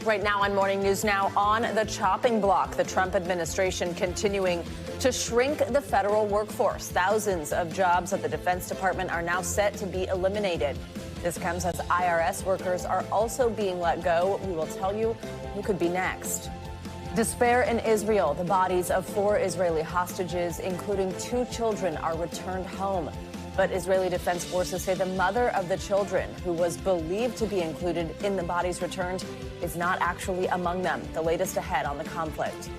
Right now on Morning News Now, on the chopping block, the Trump administration continuing to shrink the federal workforce. Thousands of jobs at the Defense Department are now set to be eliminated. This comes as IRS workers are also being let go. We will tell you who could be next. Despair in Israel. The bodies of 4 Israeli hostages, including 2 children, are returned home. But Israeli Defense Forces say the mother of the children, who was believed to be included in the bodies returned, is not actually among them. The latest ahead on the conflict.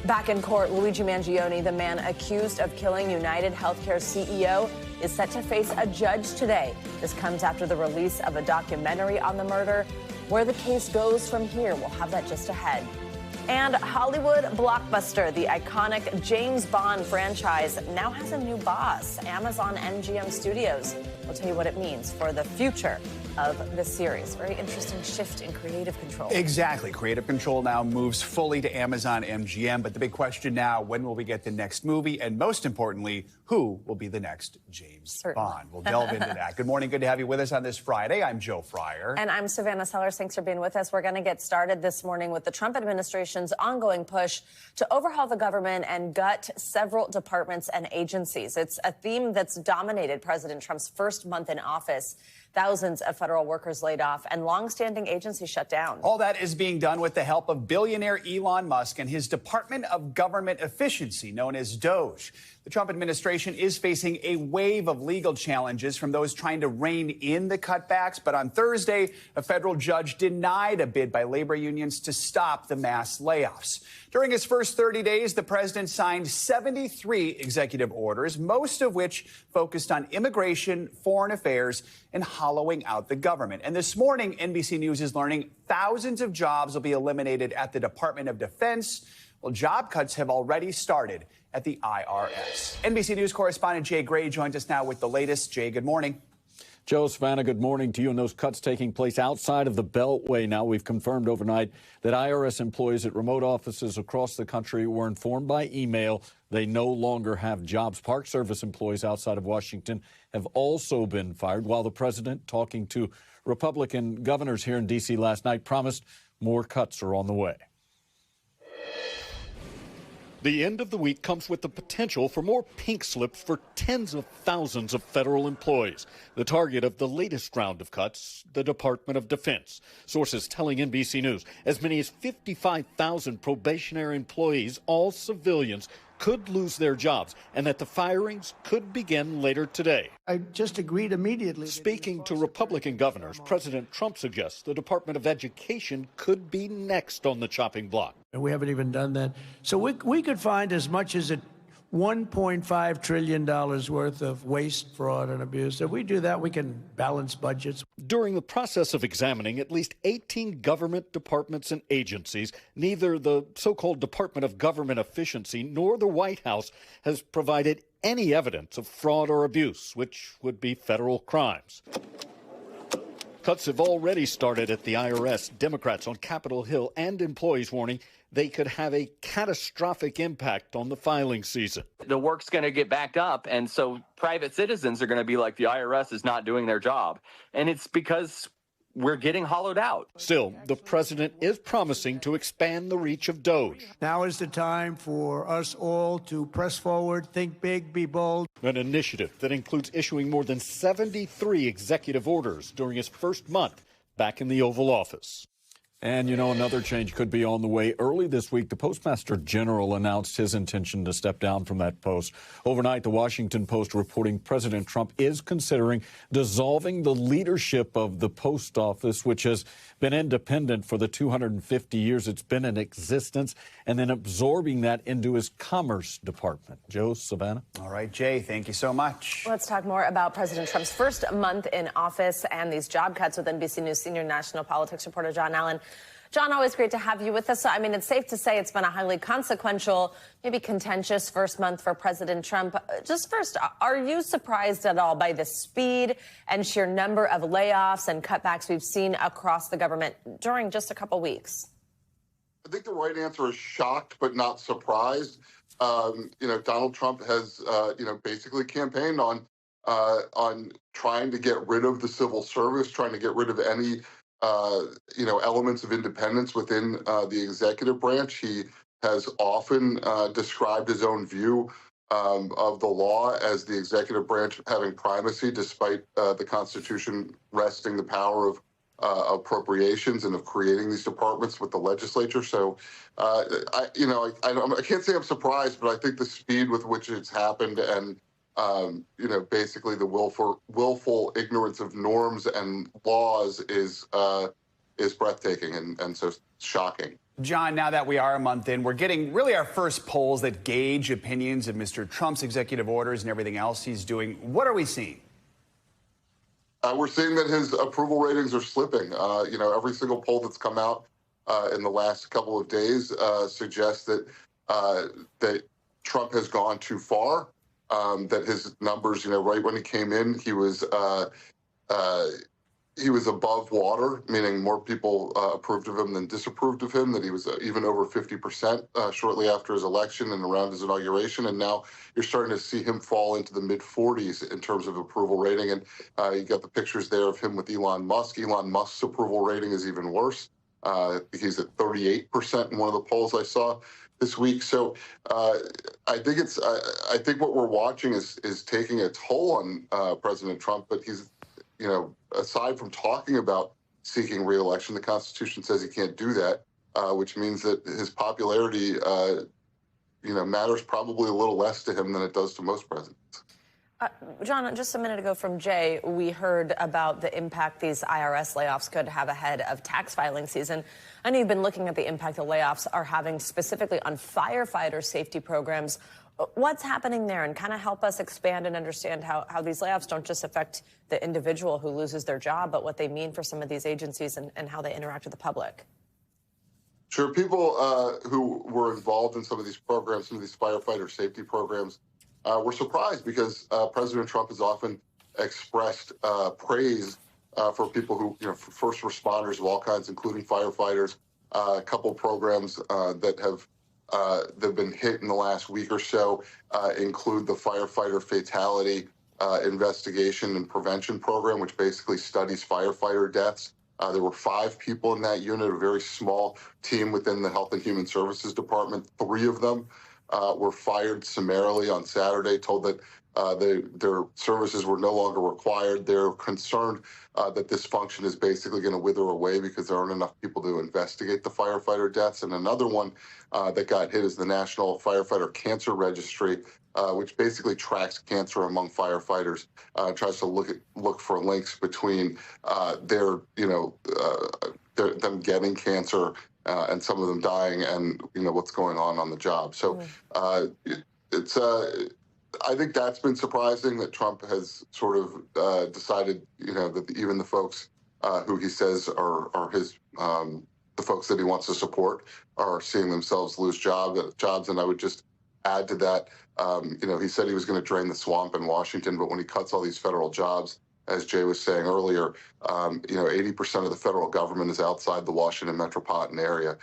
Back in court, Luigi Mangione, the man accused of killing United Healthcare CEO, is set to face a judge today. This comes after the release of a documentary on the murder. Where the case goes from here, we'll have that just ahead. And Hollywood blockbuster, the iconic James Bond franchise, now has a new boss, Amazon MGM Studios. We'll tell you what it means for the future of the series. Very interesting shift in creative control. Exactly. Creative control now moves fully to Amazon MGM. But the big question now, when will we get the next movie? And most importantly, who will be the next James Bond? We'll delve into that. Good morning. Good to have you with us on this Friday. I'm Joe Fryer. And I'm Savannah Sellers. Thanks for being with us. We're going to get started this morning with the Trump administration's ongoing push to overhaul the government and gut several departments and agencies. It's a theme that's dominated President Trump's first month in office. Thousands of federal workers laid off and longstanding agencies shut down. All that is being done with the help of billionaire Elon Musk and his Department of Government Efficiency, known as DOGE. The Trump administration is facing a wave of legal challenges from those trying to rein in the cutbacks. But on Thursday, a federal judge denied a bid by labor unions to stop the mass layoffs. During his first 30 days, the president signed 73 executive orders, most of which focused on immigration, foreign affairs, and hollowing out the government. And this morning, NBC News is learning thousands of jobs will be eliminated at the Department of Defense. Well, job cuts have already started at the IRS. NBC News correspondent Jay Gray joins us now with the latest. Jay, good morning. Joe, Savannah, good morning to you. And those cuts taking place outside of the Beltway now. We've confirmed overnight that IRS employees at remote offices across the country were informed by email they no longer have jobs. Park Service employees outside of Washington have also been fired, while the president, talking to Republican governors here in D.C. last night, promised more cuts are on the way. The end of the week comes with the potential for more pink slips for tens of thousands of federal employees. The target of the latest round of cuts, the Department of Defense. Sources telling NBC News as many as 55,000 probationary employees, all civilians, could lose their jobs and that the firings could begin later today. I just agreed immediately. Speaking to Republican governors, President Trump suggests the Department of Education could be next on the chopping block. And we haven't even done that. So we could find as much as $1.5 trillion worth of waste, fraud, and abuse. If we do that, we can balance budgets. During the process of examining at least 18 government departments and agencies, neither the so-called Department of Government Efficiency nor the White House has provided any evidence of fraud or abuse, which would be federal crimes. Cuts have already started at the IRS. Democrats on Capitol Hill and employees warning they could have a catastrophic impact on the filing season. The work's going to get backed up, and so private citizens are going to be like, the IRS is not doing their job. And it's because we're getting hollowed out. Still, the president is promising to expand the reach of DOGE. Now is the time for us all to press forward, think big, be bold. An initiative that includes issuing more than 73 executive orders during his first month back in the Oval Office. And, you know, another change could be on the way. Early this week, the Postmaster General announced his intention to step down from that post. Overnight, the Washington Post reporting President Trump is considering dissolving the leadership of the post office, which has been independent for the 250 years it's been in existence, and then absorbing that into his Commerce Department. Joe, Savannah? All right, Jay, thank you so much. Let's talk more about President Trump's first month in office and these job cuts with NBC News senior national politics reporter John Allen. John, always great to have you with us. I mean, it's safe to say it's been a highly consequential, maybe contentious first month for President Trump. Just first, are you surprised at all by the speed and sheer number of layoffs and cutbacks we've seen across the government during just a couple weeks? I think the right answer is shocked, but not surprised. Donald Trump has, basically campaigned on trying to get rid of the civil service, trying to get rid of any elements of independence within the executive branch. He has often described his own view of the law as the executive branch having primacy, despite the Constitution resting the power of appropriations and of creating these departments with the legislature. So, I can't say I'm surprised, but I think the speed with which it's happened and basically the willful ignorance of norms and laws is breathtaking and so shocking. John, now that we are a month in, we're getting really our first polls that gauge opinions of Mr. Trump's executive orders and everything else he's doing. What are we seeing? We're seeing that his approval ratings are slipping. Every single poll that's come out in the last couple of days suggests that Trump has gone too far. That his numbers, right when he came in, he was above water, meaning more people approved of him than disapproved of him, that he was even over 50% shortly after his election and around his inauguration. And now you're starting to see him fall into the mid-40s in terms of approval rating. And you got the pictures there of him with Elon Musk. Elon Musk's approval rating is even worse. He's at 38% in one of the polls I saw this week. So I think what we're watching is taking a toll on President Trump, but he's, aside from talking about seeking re-election, the Constitution says he can't do that, which means that his popularity, matters probably a little less to him than it does to most presidents. John, just a minute ago from Jay, we heard about the impact these IRS layoffs could have ahead of tax filing season. I know you've been looking at the impact the layoffs are having specifically on firefighter safety programs. What's happening there, and kind of help us expand and understand how these layoffs don't just affect the individual who loses their job, but what they mean for some of these agencies and how they interact with the public. Sure. People who were involved in some of these programs, some of these firefighter safety programs, were surprised because President Trump has often expressed praise for people who, for first responders of all kinds, including firefighters. A couple programs that have been hit in the last week or so include the firefighter fatality investigation and prevention program, which basically studies firefighter deaths. There were 5 people in that unit, a very small team within the Health and Human Services Department. 3 of them were fired summarily on Saturday, told that their services were no longer required. They're concerned that this function is basically going to wither away because there aren't enough people to investigate the firefighter deaths. And another one that got hit is the National Firefighter Cancer Registry, which basically tracks cancer among firefighters, tries to look for links between them getting cancer and some of them dying and what's going on the job. So I think that's been surprising that Trump has sort of decided that even the folks who he says are his the folks that he wants to support are seeing themselves lose jobs. And I would just add to that, he said he was going to drain the swamp in Washington, but when he cuts all these federal jobs, as Jay was saying earlier, 80% of the federal government is outside the Washington metropolitan area.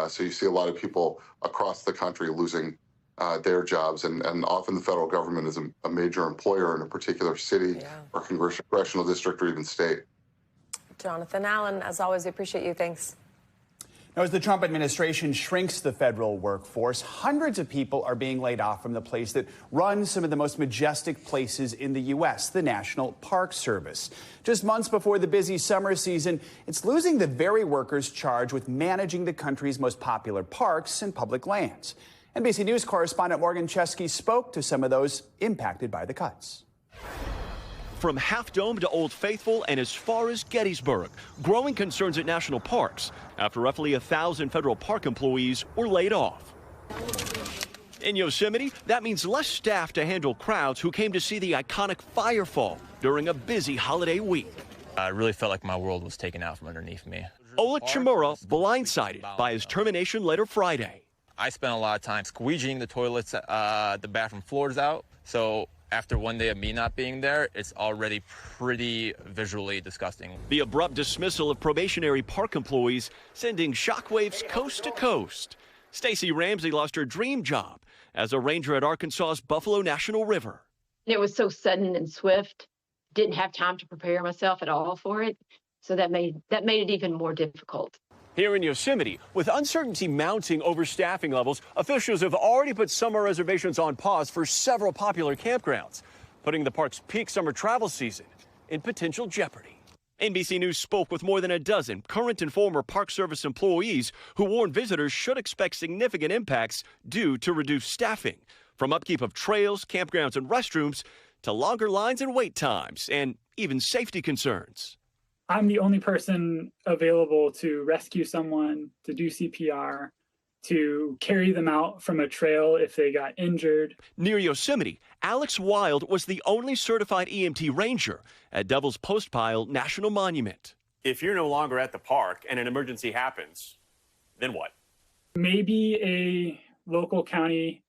So you see a lot of people across the country losing their jobs. And often the federal government is a major employer in a particular city or congressional district or even state. Jonathan Allen, as always, we appreciate you. Thanks. Now, as the Trump administration shrinks the federal workforce, hundreds of people are being laid off from the place that runs some of the most majestic places in the U.S., the National Park Service. Just months before the busy summer season, it's losing the very workers charged with managing the country's most popular parks and public lands. NBC News correspondent Morgan Chesky spoke to some of those impacted by the cuts. From Half Dome to Old Faithful and as far as Gettysburg, growing concerns at national parks after roughly 1,000 federal park employees were laid off. In Yosemite, that means less staff to handle crowds who came to see the iconic firefall during a busy holiday week. I really felt like my world was taken out from underneath me. Oleg Chmura blindsided by his termination letter Friday. I spent a lot of time squeegeeing the toilets, the bathroom floors out. So after one day of me not being there, it's already pretty visually disgusting. The abrupt dismissal of probationary park employees sending shockwaves coast to coast. Stacey Ramsey lost her dream job as a ranger at Arkansas's Buffalo National River. It was so sudden and swift. Didn't have time to prepare myself at all for it. So that made it even more difficult. Here in Yosemite, with uncertainty mounting over staffing levels, officials have already put summer reservations on pause for several popular campgrounds, putting the park's peak summer travel season in potential jeopardy. NBC News spoke with more than a dozen current and former Park Service employees who warned visitors should expect significant impacts due to reduced staffing, from upkeep of trails, campgrounds, and restrooms to longer lines and wait times, and even safety concerns. I'm the only person available to rescue someone, to do CPR, to carry them out from a trail if they got injured. Near Yosemite, Alex Wild was the only certified EMT ranger at Devil's Postpile National Monument. If you're no longer at the park and an emergency happens, then what? Maybe a local county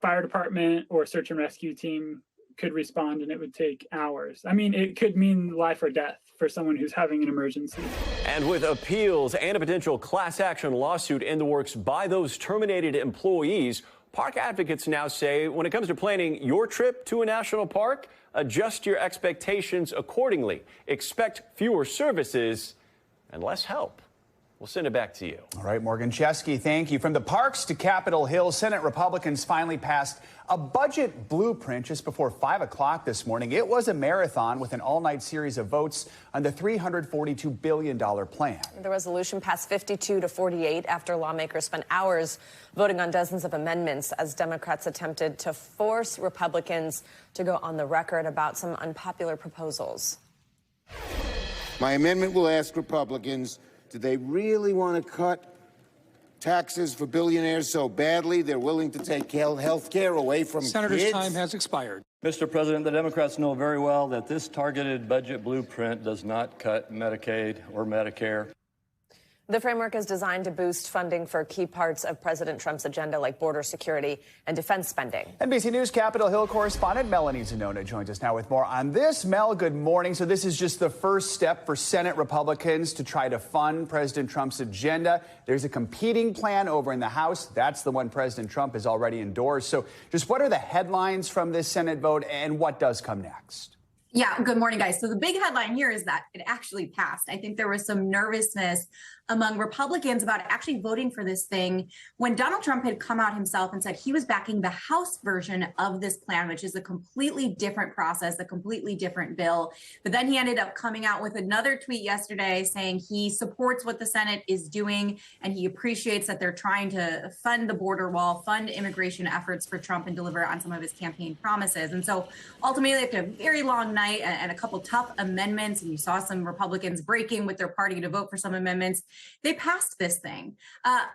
fire department or search and rescue team could respond, and it would take hours. I mean, it could mean life or death for someone who's having an emergency. And with appeals and a potential class action lawsuit in the works by those terminated employees, park advocates now say when it comes to planning your trip to a national park, adjust your expectations accordingly. Expect fewer services and less help. We'll send it back to you. All right, Morgan Chesky, thank you. From the parks to Capitol Hill, Senate Republicans finally passed a budget blueprint just before 5 o'clock this morning. It was a marathon with an all-night series of votes on the $342 billion plan. The resolution passed 52-48 after lawmakers spent hours voting on dozens of amendments as Democrats attempted to force Republicans to go on the record about some unpopular proposals. My amendment will ask Republicans, do they really want to cut taxes for billionaires so badly they're willing to take health care away from Senator's kids? time has expired. Mr. President, the Democrats know very well that this targeted budget blueprint does not cut Medicaid or Medicare. The framework is designed to boost funding for key parts of President Trump's agenda, like border security and defense spending. NBC News Capitol Hill correspondent Melanie Zanona joins us now with more on this. Mel, good morning. So this is just the first step for Senate Republicans to try to fund President Trump's agenda. There's a competing plan over in the House. That's the one President Trump has already endorsed. So just what are the headlines from this Senate vote and what does come next? Yeah, good morning, guys. So the big headline here is that it actually passed. I think there was some nervousness among Republicans about actually voting for this thing when Donald Trump had come out himself and said he was backing the House version of this plan, which is a completely different process, a completely different bill. But then he ended up coming out with another tweet yesterday saying he supports what the Senate is doing and he appreciates that they're trying to fund the border wall, fund immigration efforts for Trump and deliver on some of his campaign promises. And so ultimately, after a very long night and a couple tough amendments, and you saw some Republicans breaking with their party to vote for some amendments, they passed this thing.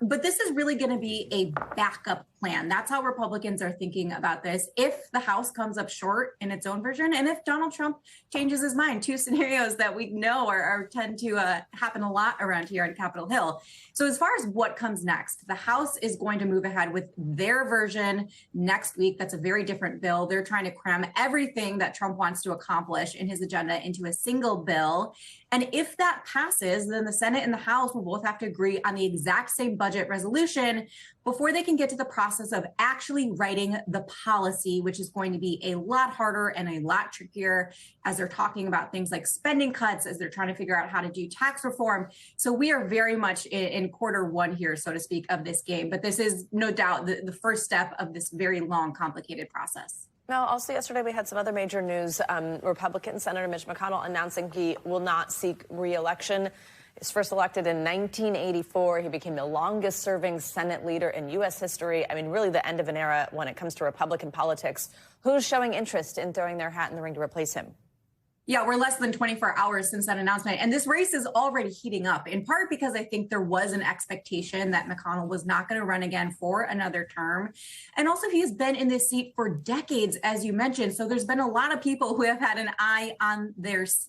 But this is really going to be a backup plan. That's how Republicans are thinking about this. If the House comes up short in its own version, and if Donald Trump changes his mind, two scenarios that we know tend to happen a lot around here on Capitol Hill. So as far as what comes next, the House is going to move ahead with their version next week. That's a very different bill. They're trying to cram everything that Trump wants to accomplish in his agenda into a single bill. And if that passes, then the Senate and the House will both have to agree on the exact same budget resolution before they can get to the process of actually writing the policy, which is going to be a lot harder and a lot trickier as they're talking about things like spending cuts, as they're trying to figure out how to do tax reform. So we are very much in quarter one here, so to speak, of this game. But this is no doubt the first step of this very long, complicated process. Now, also yesterday, we had some other major news. Republican Senator Mitch McConnell announcing he will not seek re-election. He was first elected in 1984. He became the longest-serving Senate leader in U.S. history. I mean, really the end of an era when it comes to Republican politics. Who's showing interest in throwing their hat in the ring to replace him? Yeah, we're less than 24 hours since that announcement. And this race is already heating up, in part because I think there was an expectation that McConnell was not going to run again for another term. And also, he has been in this seat for decades, as you mentioned. So there's been a lot of people who have had an eye on this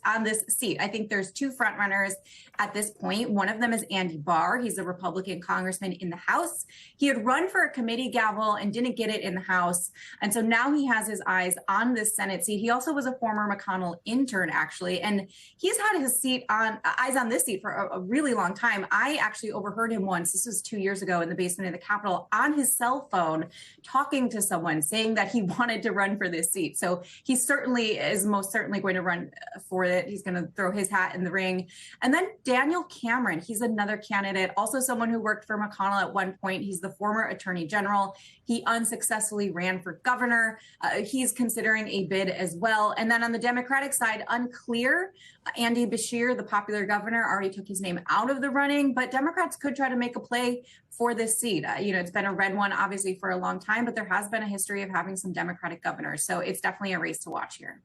seat. I think there's two frontrunners at this point. One of them is Andy Barr. He's a Republican congressman in the House. He had run for a committee gavel and didn't get it in the House. And so now he has his eyes on this Senate seat. He also was a former McConnell intern. intern, actually. And he's had his eyes on this seat for a really long time. I actually overheard him once, this was 2 years ago in the basement of the Capitol, on his cell phone, talking to someone, saying that he wanted to run for this seat. So he certainly is most certainly going to run for it. He's going to throw his hat in the ring. And then Daniel Cameron, he's another candidate, also someone who worked for McConnell at one point. He's the former attorney general. He unsuccessfully ran for governor. He's considering a bid as well. And then on the Democratic side, unclear. Andy Beshear, the popular governor, already took his name out of the running, but Democrats could try to make a play for this seat. It's been a red one, obviously, for a long time, but there has been a history of having some Democratic governors. So it's definitely a race to watch here.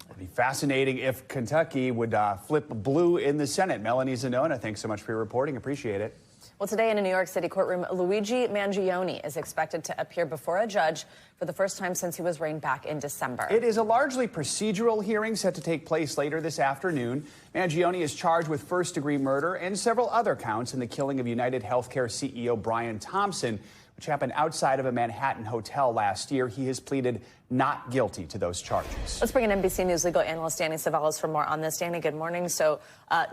It'd be fascinating if Kentucky would flip blue in the Senate. Melanie Zanona, thanks so much for your reporting. Appreciate it. Well, today in a New York City courtroom, Luigi Mangione is expected to appear before a judge for the first time since he was reined back in December. It is a largely procedural hearing set to take place later this afternoon. Mangione is charged with first-degree murder and several other counts in the killing of United Healthcare CEO Brian Thompson, which happened outside of a Manhattan hotel last year. He has pleaded not guilty to those charges. Let's bring in NBC News legal analyst Danny Savalas for more on this. Danny, good morning. So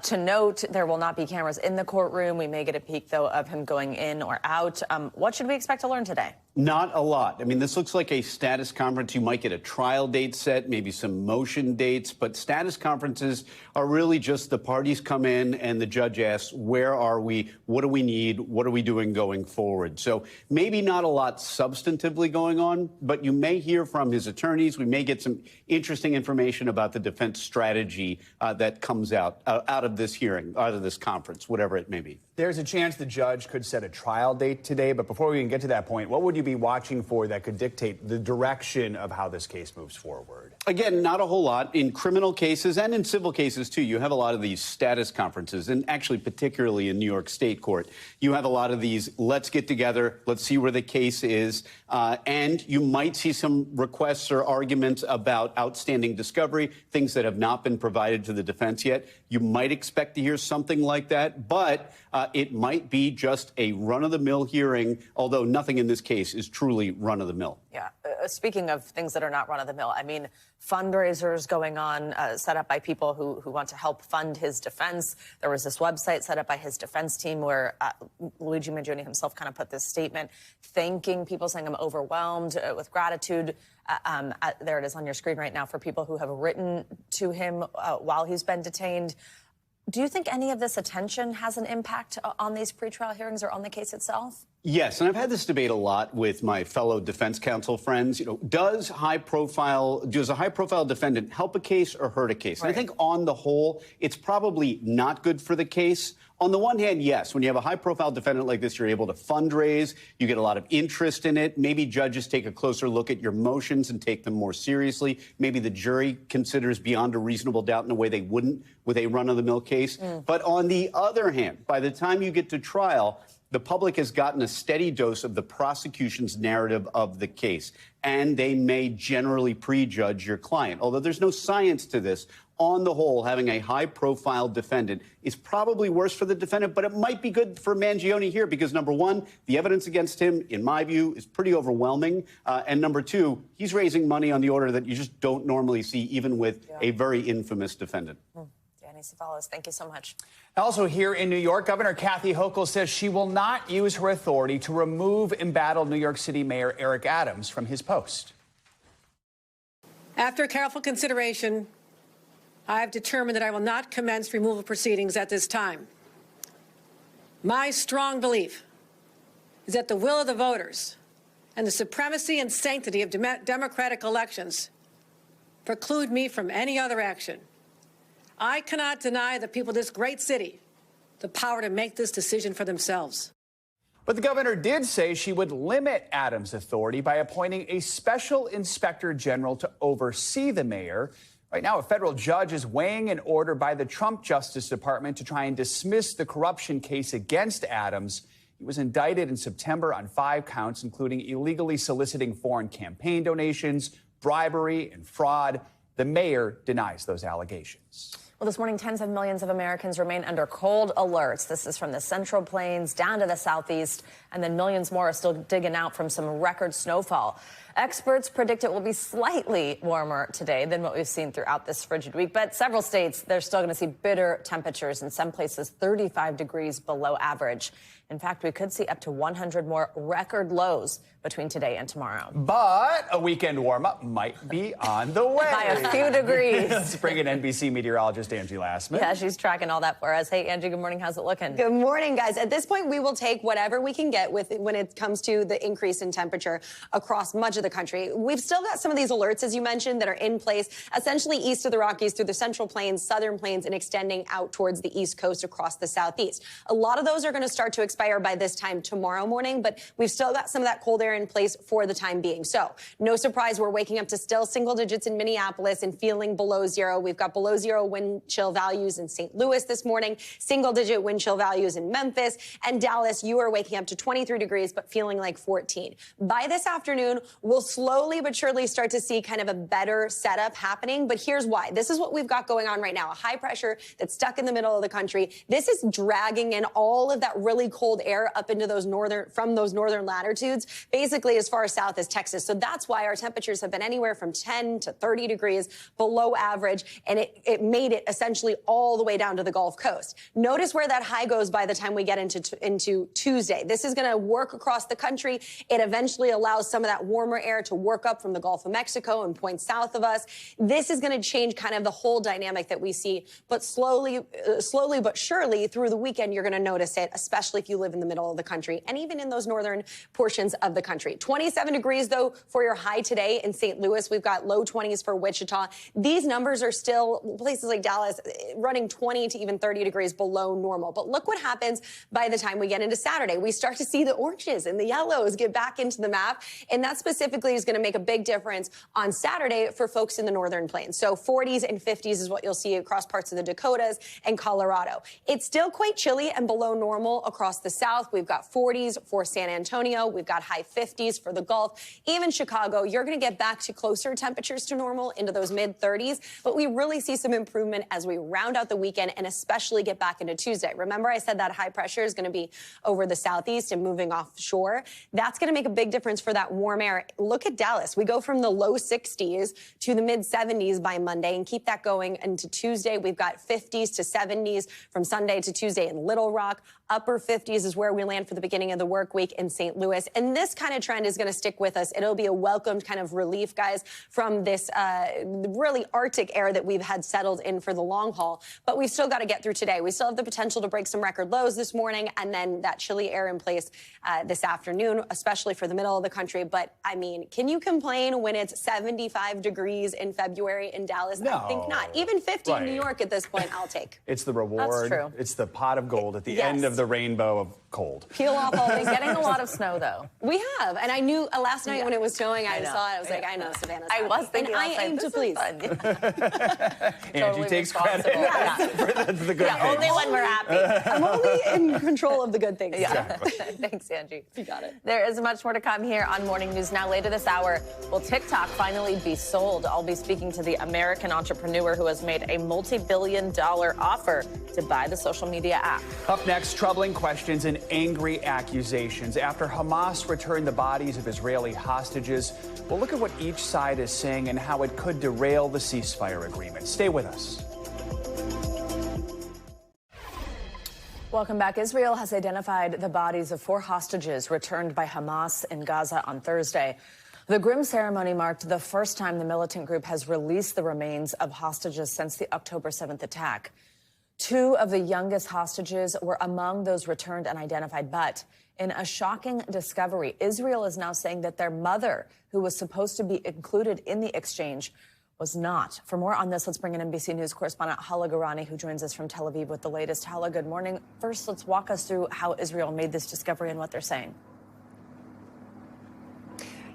to note, there will not be cameras in the courtroom. We may get a peek, though, of him going in or out. What should we expect to learn today? Not a lot. I mean, this looks like a status conference. You might get a trial date set, maybe some motion dates, but status conferences are really just the parties come in and the judge asks, where are we? What do we need? What are we doing going forward? So maybe not a lot substantively going on, but you may hear from his attorneys. We may get some interesting information about the defense strategy that comes out of this hearing, out of this conference, whatever it may be. There's a chance the judge could set a trial date today, but before we can get to that point, what would you be watching for that could dictate the direction of how this case moves forward? Again, not a whole lot. In criminal cases and in civil cases, too, you have a lot of these status conferences, and actually particularly in New York State Court, you have a lot of these, let's get together, let's see where the case is, and you might see some requests or arguments about outstanding discovery, things that have not been provided to the defense yet. You might expect to hear something like that, but it might be just a run-of-the-mill hearing, although nothing in this case is truly run-of-the-mill. Yeah. Speaking of things that are not run-of-the-mill, I mean, fundraisers going on, set up by people who want to help fund his defense. There was this website set up by his defense team where Luigi Mangione himself kind of put this statement thanking people, saying, I'm overwhelmed with gratitude. There it is on your screen right now for people who have written to him while he's been detained. Do you think any of this attention has an impact on these pretrial hearings or on the case itself? Yes, and I've had this debate a lot with my fellow defense counsel friends. You know, does a high-profile defendant help a case or hurt a case? Right. And I think on the whole, it's probably not good for the case. On the one hand, yes, when you have a high-profile defendant like this, you're able to fundraise, you get a lot of interest in it. Maybe judges take a closer look at your motions and take them more seriously. Maybe the jury considers beyond a reasonable doubt in a way they wouldn't with a run-of-the-mill case. But on the other hand, by the time you get to trial, the public has gotten a steady dose of the prosecution's narrative of the case, and they may generally prejudge your client. Although there's no science to this, on the whole, having a high-profile defendant is probably worse for the defendant, but it might be good for Mangione here because, number one, the evidence against him, in my view, is pretty overwhelming. And number two, he's raising money on the order that you just don't normally see, even with a very infamous defendant. Danny Savalas, thank you so much. Also here in New York, Governor Kathy Hochul says she will not use her authority to remove embattled New York City Mayor Eric Adams from his post. After careful consideration, I have determined that I will not commence removal proceedings at this time. My strong belief is that the will of the voters and the supremacy and sanctity of democratic elections preclude me from any other action. I cannot deny the people of this great city the power to make this decision for themselves. But the governor did say she would limit Adams' authority by appointing a special inspector general to oversee the mayor. Right now, a federal judge is weighing an order by the Trump Justice Department to try and dismiss the corruption case against Adams. He was indicted in September on 5 counts, including illegally soliciting foreign campaign donations, bribery, and fraud. The mayor denies those allegations. Well, this morning, tens of millions of Americans remain under cold alerts. This is from the Central Plains down to the Southeast, and then millions more are still digging out from some record snowfall. Experts predict it will be slightly warmer today than what we've seen throughout this frigid week, but several states, they're still going to see bitter temperatures, in some places 35 degrees below average. In fact, we could see up to 100 more record lows between today and tomorrow. But a weekend warm-up might be on the way. By a few degrees. Let's bring in NBC meteorologist Angie Lassman. Yeah, she's tracking all that for us. Hey, Angie, good morning. How's it looking? Good morning, guys. At this point, we will take whatever we can get when it comes to the increase in temperature across much of the country. We've still got some of these alerts, as you mentioned, that are in place, essentially east of the Rockies through the Central Plains, Southern Plains, and extending out towards the East Coast across the Southeast. A lot of those are going to start to expire by this time tomorrow morning, but we've still got some of that cold air in place for the time being. So no surprise, we're waking up to still single digits in Minneapolis and feeling below zero. We've got below zero wind chill values in St. Louis this morning, single digit wind chill values in Memphis, and Dallas, you are waking up to 23 degrees, but feeling like 14. By this afternoon, we'll slowly but surely start to see kind of a better setup happening. But here's why. This is what we've got going on right now. A high pressure that's stuck in the middle of the country. This is dragging in all of that really cold air up into those northern latitudes, basically as far south as Texas. So that's why our temperatures have been anywhere from 10 to 30 degrees below average, and it made it essentially all the way down to the Gulf Coast. Notice where that high goes by the time we get into Tuesday. This is going to work across the country. It eventually allows some of that warmer air to work up from the Gulf of Mexico and point south of us. This is going to change kind of the whole dynamic that we see, but slowly but surely through the weekend, you're going to notice it, especially if you live in the middle of the country and even in those northern portions of the country. 27 degrees, though, for your high today in St. Louis. We've got low 20s for Wichita. These numbers are still, places like Dallas, running 20 to even 30 degrees below normal. But look what happens by the time we get into Saturday. We start to see the oranges and the yellows get back into the map, and that specifically is going to make a big difference on Saturday for folks in the northern plains. So 40s and 50s is what you'll see across parts of the Dakotas and Colorado. It's still quite chilly and below normal across the south. We've got 40s for San Antonio. We've got high 50s for the Gulf. Even Chicago, you're going to get back to closer temperatures to normal into those mid 30s. But we really see some improvement as we round out the weekend and especially get back into Tuesday. Remember, I said that high pressure is going to be over the southeast and moving offshore. That's going to make a big difference for that warm air. Look at Dallas. We go from the low 60s to the mid 70s by Monday and keep that going into Tuesday. We've got 50s to 70s from Sunday to Tuesday in Little Rock. Upper 50s is where we land for the beginning of the work week in St. Louis. And this kind of trend is going to stick with us. It'll be a welcomed kind of relief, guys, from this really Arctic air that we've had settled in for the long haul. But we've still got to get through today. We still have the potential to break some record lows this morning and then that chilly air in place this afternoon, especially for the middle of the country. But, I mean, can you complain when it's 75 degrees in February in Dallas? No. I think not. Even 50 in New York at this point, I'll take. It's the reward. That's true. It's the pot of gold at the Yes. end of the rainbow of cold. Peel off all these. Getting a lot of snow, though. We have. And I knew last night when it was snowing, I know. saw it. I was like, I know Savannah's I happy. was thinking and I last night, aim to this is please. fun. Angie Totally takes credit responsible. for the good Yeah, things. only when we're happy. I'm only in control of the good things. Yeah. Thanks, Angie. You got it. There is much more to come here on Morning News Now. Later this hour, will TikTok finally be sold? I'll be speaking to the American entrepreneur who has made a multi-billion-dollar offer to buy the social media app. Up next, troubling questions and angry accusations. After Hamas returned the bodies of Israeli hostages, we'll look at what each side is saying and how it could derail the ceasefire agreement. Stay with us. Welcome back. Israel has identified the bodies of 4 hostages returned by Hamas in Gaza on Thursday. The grim ceremony marked the first time the militant group has released the remains of hostages since the October 7th attack. 2 of the youngest hostages were among those returned and identified, but in a shocking discovery, Israel is now saying that their mother, who was supposed to be included in the exchange, was not. For more on this, let's bring in NBC News correspondent Hala Garani, who joins us from Tel Aviv with the latest. Hala, good morning. First, let's walk us through how Israel made this discovery and what they're saying.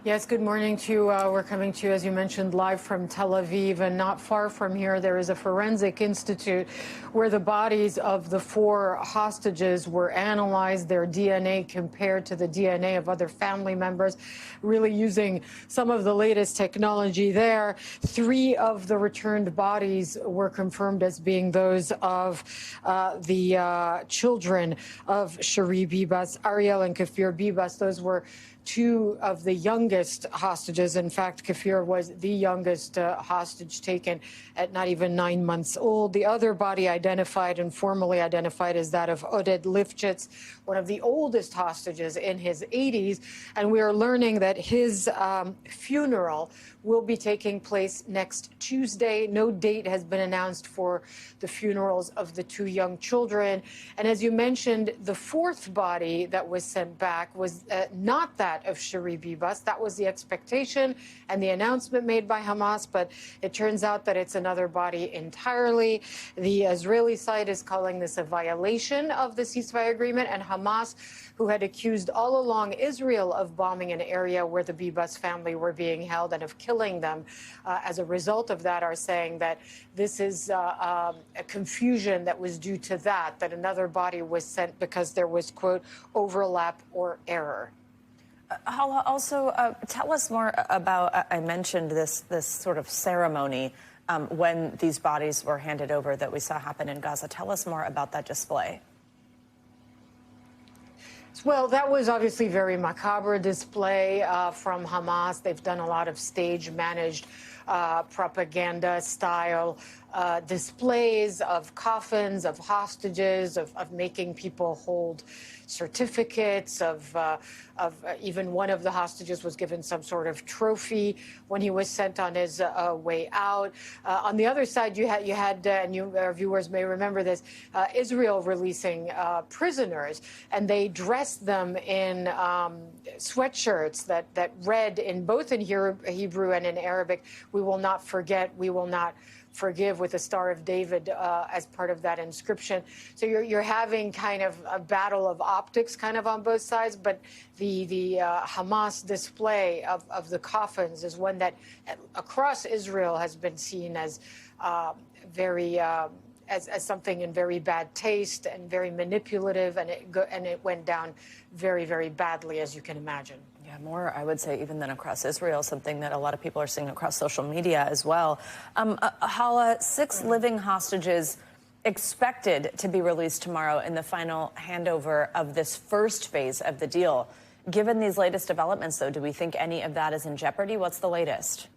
Yes, good morning to you. We're coming to you, as you mentioned, live from Tel Aviv. And not far from here, there is a forensic institute where the bodies of the 4 hostages were analyzed, their DNA compared to the DNA of other family members, really using some of the latest technology there. 3 of the returned bodies were confirmed as being those of the children of Shari Bibas, Ariel and Kafir Bibas. Those were 2 of the youngest hostages. In fact, Kafir was the youngest hostage taken at not even 9 months old. The other body identified and formally identified as that of Oded Lifchitz, one of the oldest hostages in his 80s. And we are learning that his funeral will be taking place next Tuesday. No date has been announced for the funerals of the 2 young children. And as you mentioned, the 4th body that was sent back was not that of Shari Bibas. That was the expectation and the announcement made by Hamas, but it turns out that it's another body entirely. The Israeli side is calling this a violation of the ceasefire agreement, and Hamas, who had accused all along Israel of bombing an area where the Bibas family were being held and of killing them, as a result of that, are saying that this is a confusion that was due to that another body was sent because there was, quote, overlap or error. Hala, also tell us more about, I mentioned this sort of ceremony when these bodies were handed over that we saw happen in Gaza. Tell us more about that display. Well, that was obviously a very macabre display from Hamas. They've done a lot of stage-managed propaganda-style displays of coffins, of hostages, of making people hold certificates, of even one of the hostages was given some sort of trophy when he was sent on his way out. On the other side, you had and our viewers may remember this, Israel releasing prisoners, and they dressed them in sweatshirts that read in both in Hebrew and in Arabic, "We will not forget, we will not forgive," with the Star of David as part of that inscription. So you're having kind of a battle of optics kind of on both sides, but the Hamas display of the coffins is one that across Israel has been seen as very as something in very bad taste and very manipulative, and it went down very, very badly, as you can imagine. Yeah, more, I would say, even than across Israel, something that a lot of people are seeing across social media as well. Hala, 6 living hostages expected to be released tomorrow in the final handover of this first phase of the deal. Given these latest developments, though, do we think any of that is in jeopardy? What's the latest?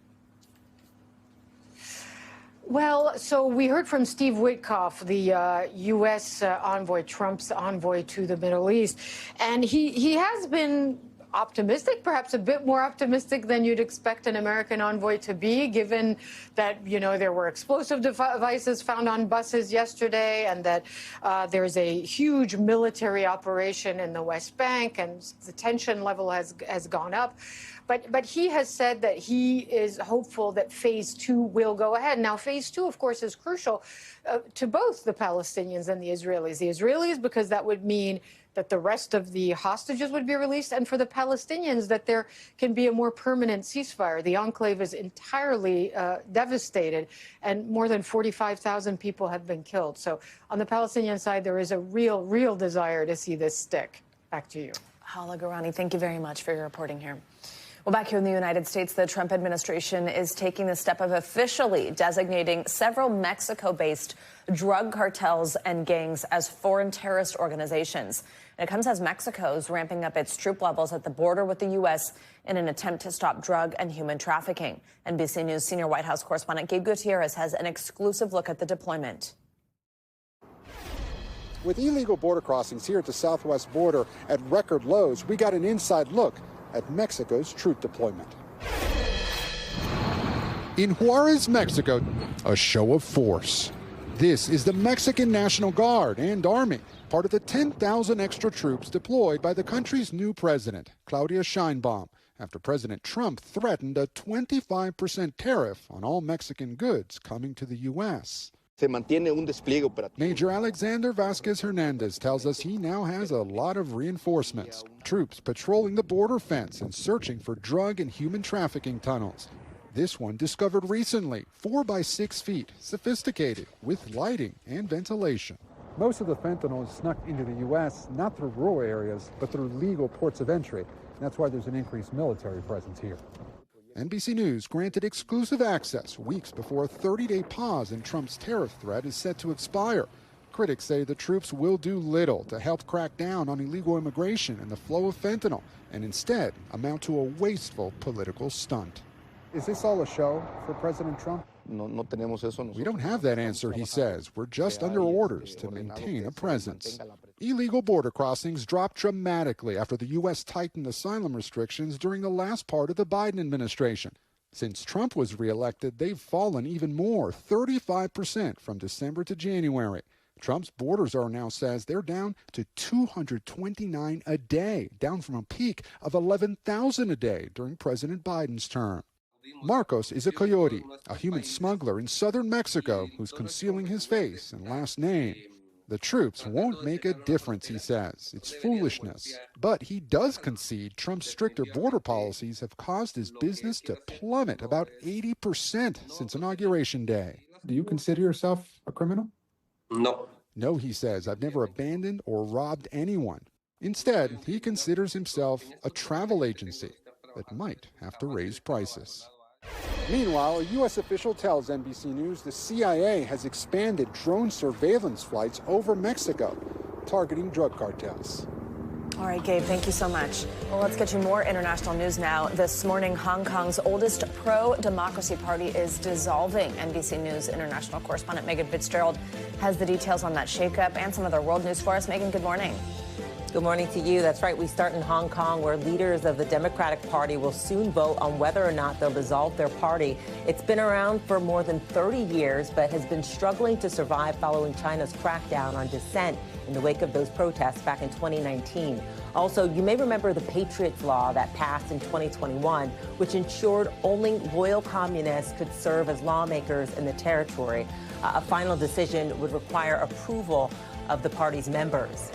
Well, so we heard from Steve Witkoff, the U.S. envoy, Trump's envoy to the Middle East, and he has been optimistic, perhaps a bit more optimistic than you'd expect an American envoy to be, given that, there were explosive devices found on buses yesterday, and that there's a huge military operation in the West Bank, and the tension level has gone up. But he has said that he is hopeful that phase 2 will go ahead. Now, phase 2, of course, is crucial to both the Palestinians and the Israelis. The Israelis, because that would mean that the rest of the hostages would be released, and for the Palestinians, that there can be a more permanent ceasefire. The enclave is entirely devastated, and more than 45,000 people have been killed. So on the Palestinian side, there is a real desire to see this stick. Back to you. Hala Garani, thank you very much for your reporting here. Well, back here in the United States, the Trump administration is taking the step of officially designating several Mexico-based drug cartels and gangs as foreign terrorist organizations. And it comes as Mexico is ramping up its troop levels at the border with the U.S. in an attempt to stop drug and human trafficking. NBC News senior White House correspondent Gabe Gutierrez has an exclusive look at the deployment. With illegal border crossings here at the southwest border at record lows, we got an inside look at Mexico's troop deployment. In Juarez, Mexico, a show of force. This is the Mexican National Guard and Army, part of the 10,000 extra troops deployed by the country's new president, Claudia Sheinbaum, after President Trump threatened a 25% tariff on all Mexican goods coming to the U.S. Major Alexander Vasquez Hernandez tells us he now has a lot of reinforcements. Troops patrolling the border fence and searching for drug and human trafficking tunnels. This one discovered recently, 4 by 6 feet, sophisticated, with lighting and ventilation. Most of the fentanyl is snuck into the U.S., not through rural areas, but through legal ports of entry. That's why there's an increased military presence here. NBC News granted exclusive access weeks before a 30-day pause in Trump's tariff threat is set to expire. Critics say the troops will do little to help crack down on illegal immigration and the flow of fentanyl, and instead amount to a wasteful political stunt. Is this all a show for President Trump? We don't have that answer, he says. We're just under orders to maintain a presence. Illegal border crossings dropped dramatically after the U.S. tightened asylum restrictions during the last part of the Biden administration. Since Trump was reelected, they've fallen even more, 35% from December to January. Trump's border czar now says they're down to 229 a day, down from a peak of 11,000 a day during President Biden's term. Marcos is a coyote, a human smuggler in southern Mexico who's concealing his face and last name. The troops won't make a difference, he says. It's foolishness. But he does concede Trump's stricter border policies have caused his business to plummet about 80% since Inauguration Day. Do you consider yourself a criminal? No, he says, I've never abandoned or robbed anyone. Instead, he considers himself a travel agency that might have to raise prices. Meanwhile, a U.S. official tells NBC News the CIA has expanded drone surveillance flights over Mexico, targeting drug cartels. All right, Gabe, thank you so much. Well, let's get you more international news now. This morning, Hong Kong's oldest pro-democracy party is dissolving. NBC News international correspondent Megan Fitzgerald has the details on that shakeup and some other world news for us. Megan, good morning. Good morning to you. That's right. We start in Hong Kong, where leaders of the Democratic Party will soon vote on whether or not they'll dissolve their party. It's been around for more than 30 years, but has been struggling to survive following China's crackdown on dissent in the wake of those protests back in 2019. Also, you may remember the Patriots Law that passed in 2021, which ensured only loyal communists could serve as lawmakers in the territory. A final decision would require approval of the party's members.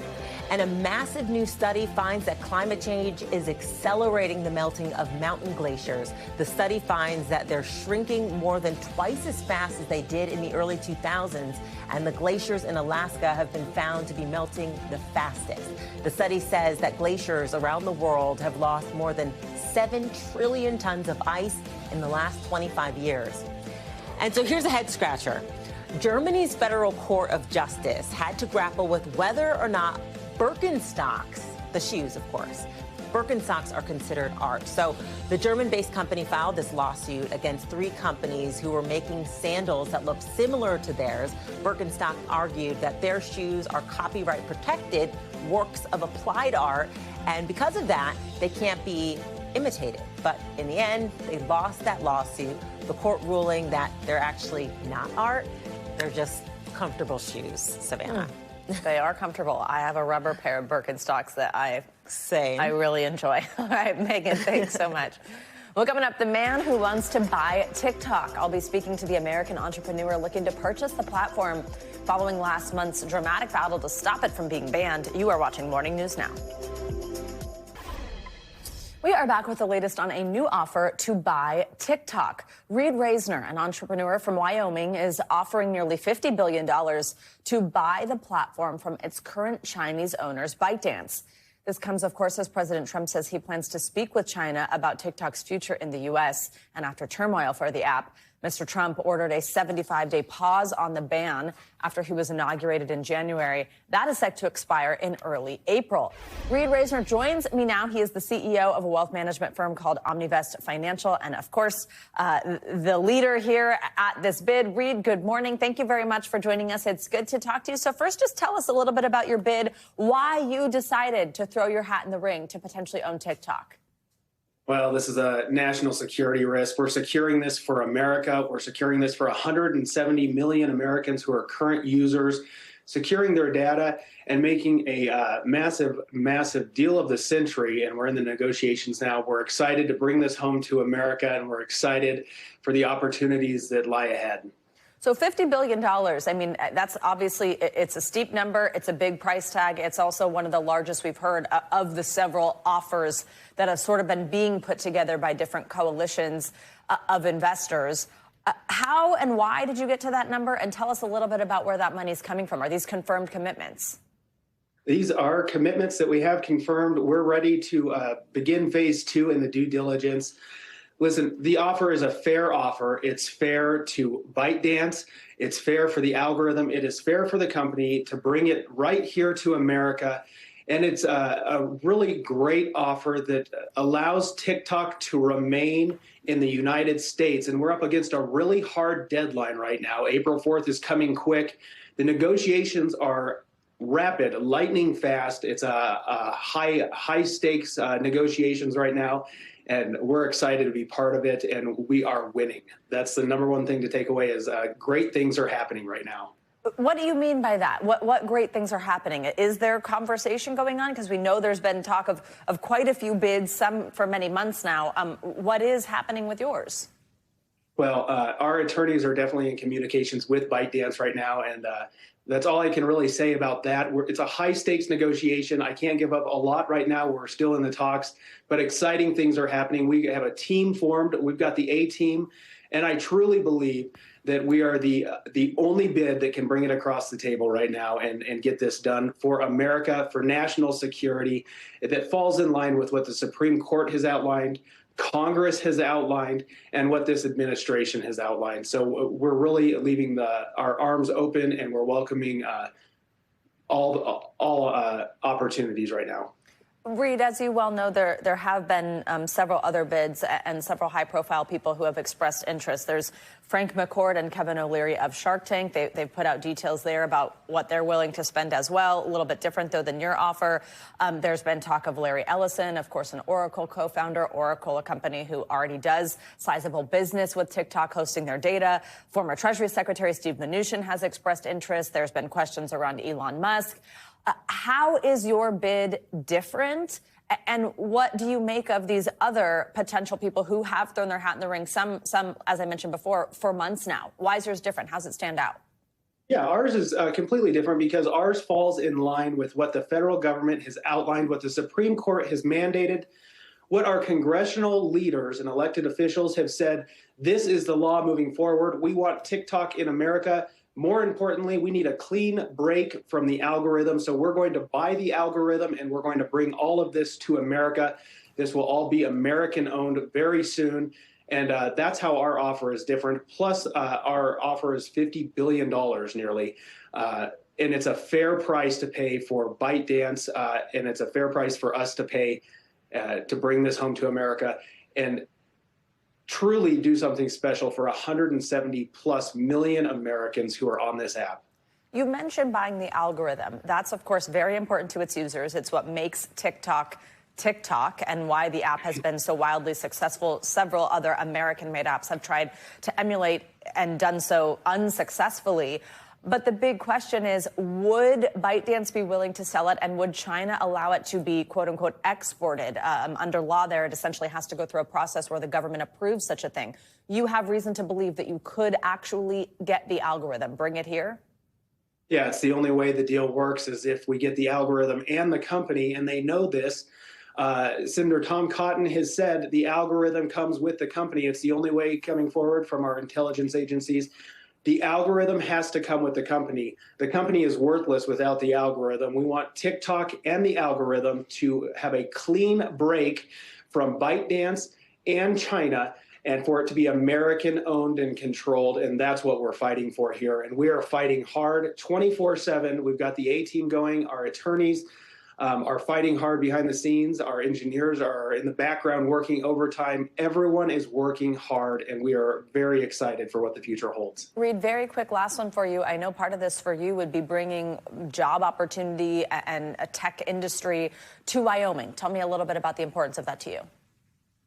And a massive new study finds that climate change is accelerating the melting of mountain glaciers. The study finds that they're shrinking more than twice as fast as they did in the early 2000s, and the glaciers in Alaska have been found to be melting the fastest. The study says that glaciers around the world have lost more than 7 trillion tons of ice in the last 25 years. And so here's a head scratcher. Germany's Federal Court of Justice had to grapple with whether or not Birkenstocks, the shoes, of course, Birkenstocks are considered art. So the German-based company filed this lawsuit against 3 companies who were making sandals that look similar to theirs. Birkenstock argued that their shoes are copyright protected works of applied art, and because of that, they can't be imitated. But in the end, they lost that lawsuit, the court ruling that they're actually not art, they're just comfortable shoes, Savannah. They are comfortable. I have a rubber pair of Birkenstocks that I really enjoy. All right, Megan, thanks so much. Well, coming up, the man who wants to buy TikTok. I'll be speaking to the American entrepreneur looking to purchase the platform following last month's dramatic battle to stop it from being banned. You are watching Morning News Now. We are back with the latest on a new offer to buy TikTok. Reed Reisner, an entrepreneur from Wyoming, is offering nearly $50 billion to buy the platform from its current Chinese owners, ByteDance. This comes, of course, as President Trump says he plans to speak with China about TikTok's future in the U.S. And after turmoil for the app, Mr. Trump ordered a 75-day pause on the ban after he was inaugurated in January. That is set to expire in early April. Reed Reisner joins me now. He is the CEO of a wealth management firm called Omnivest Financial and, of course, the leader here at this bid. Reed, good morning. Thank you very much for joining us. It's good to talk to you. So first, just tell us a little bit about your bid, why you decided to throw your hat in the ring to potentially own TikTok. Well, this is a national security risk. We're securing this for America. We're securing this for 170 million Americans who are current users, securing their data and making a massive, massive deal of the century. And we're in the negotiations now. We're excited to bring this home to America, and we're excited for the opportunities that lie ahead. So $50 billion, I mean, that's obviously, it's a steep number. It's a big price tag. It's also one of the largest we've heard of the several offers that have sort of been being put together by different coalitions of investors. How and why did you get to that number? And tell us a little bit about where that money is coming from. Are these confirmed commitments? These are commitments that we have confirmed. We're ready to begin phase 2 in the due diligence. Listen, the offer is a fair offer. It's fair to ByteDance. It's fair for the algorithm. It is fair for the company to bring it right here to America. And it's a really great offer that allows TikTok to remain in the United States. And we're up against a really hard deadline right now. April 4th is coming quick. The negotiations are rapid, lightning fast. It's a high stakes negotiations right now. And we're excited to be part of it, and we are winning. That's the number one thing to take away is great things are happening right now. What do you mean by that? What great things are happening? Is there conversation going on? Because we know there's been talk of quite a few bids, some for many months now. What is happening with yours? Well, our attorneys are definitely in communications with ByteDance right now, and that's all I can really say about that. It's a high-stakes negotiation. I can't give up a lot right now. We're still in the talks, but exciting things are happening. We have a team formed. We've got the A team, and I truly believe that we are the only bid that can bring it across the table right now and get this done for America, for national security, that falls in line with what the Supreme Court has outlined, Congress has outlined, and what this administration has outlined. So we're really leaving our arms open, and we're welcoming all opportunities right now. Reed, as you well know, there have been several other bids and several high-profile people who have expressed interest. There's Frank McCourt and Kevin O'Leary of Shark Tank. They've put out details there about what they're willing to spend as well. A little bit different, though, than your offer. There's been talk of Larry Ellison, of course, an Oracle co-founder. Oracle, a company who already does sizable business with TikTok hosting their data. Former Treasury Secretary Steve Mnuchin has expressed interest. There's been questions around Elon Musk. How is your bid different? And what do you make of these other potential people who have thrown their hat in the ring, some, as I mentioned before, for months now? Why is yours different? How does it stand out? Yeah, ours is completely different because ours falls in line with what the federal government has outlined, what the Supreme Court has mandated, what our congressional leaders and elected officials have said. This is the law moving forward. We want TikTok in America. More importantly, we need a clean break from the algorithm. So we're going to buy the algorithm and we're going to bring all of this to America. This will all be American owned very soon. And that's how our offer is different. Plus, our offer is $50 billion nearly. And it's a fair price to pay for ByteDance. And it's a fair price for us to pay to bring this home to America. And truly do something special for 170 plus million Americans who are on this app. You mentioned buying the algorithm. That's, of course, very important to its users. It's what makes TikTok TikTok and why the app has been so wildly successful. Several other American-made apps have tried to emulate and done so unsuccessfully. But the big question is, would ByteDance be willing to sell it, and would China allow it to be, quote unquote, exported? Under law there, it essentially has to go through a process where the government approves such a thing. You have reason to believe that you could actually get the algorithm, bring it here? Yeah, it's the only way the deal works is if we get the algorithm and the company, and they know this. Senator Tom Cotton has said the algorithm comes with the company. It's the only way coming forward from our intelligence agencies. The algorithm has to come with the company. The company is worthless without the algorithm. We want TikTok and the algorithm to have a clean break from ByteDance and China, and for it to be American owned and controlled. And that's what we're fighting for here. And we are fighting hard 24/7. We've got the A team going. Our attorneys are fighting hard behind the scenes. Our engineers are in the background working overtime. Everyone is working hard, and we are very excited for what the future holds. Reed, very quick last one for you. I know part of this for you would be bringing job opportunity and a tech industry to Wyoming. Tell me a little bit about the importance of that to you.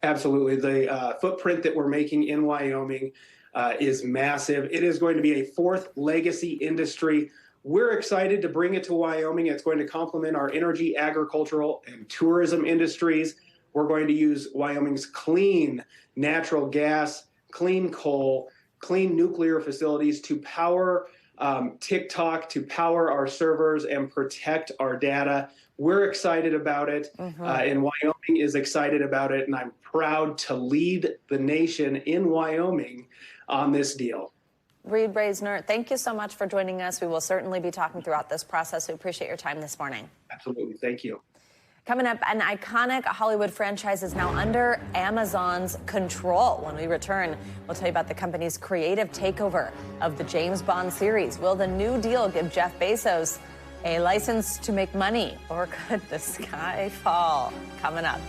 Absolutely. The footprint that we're making in Wyoming is massive. It is going to be a fourth legacy industry. We're excited to bring it to Wyoming. It's going to complement our energy, agricultural, and tourism industries. We're going to use Wyoming's clean natural gas, clean coal, clean nuclear facilities to power TikTok, to power our servers and protect our data. We're excited about it, and Wyoming is excited about it, and I'm proud to lead the nation in Wyoming on this deal. Reed Braisner, thank you so much for joining us. We will certainly be talking throughout this process. We appreciate your time this morning. Absolutely. Thank you. Coming up, an iconic Hollywood franchise is now under Amazon's control. When we return, we'll tell you about the company's creative takeover of the James Bond series. Will the new deal give Jeff Bezos a license to make money, or could the sky fall? Coming up.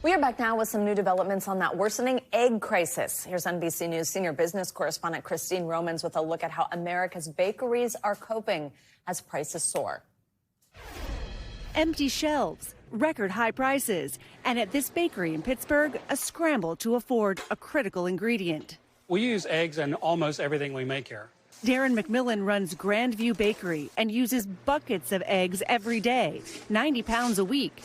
We are back now with some new developments on that worsening egg crisis. Here's NBC News senior business correspondent Christine Romans with a look at how America's bakeries are coping as prices soar. Empty shelves, record high prices, and at this bakery in Pittsburgh, a scramble to afford a critical ingredient. We use eggs in almost everything we make here. Darren McMillan runs Grandview Bakery and uses buckets of eggs every day, 90 pounds a week.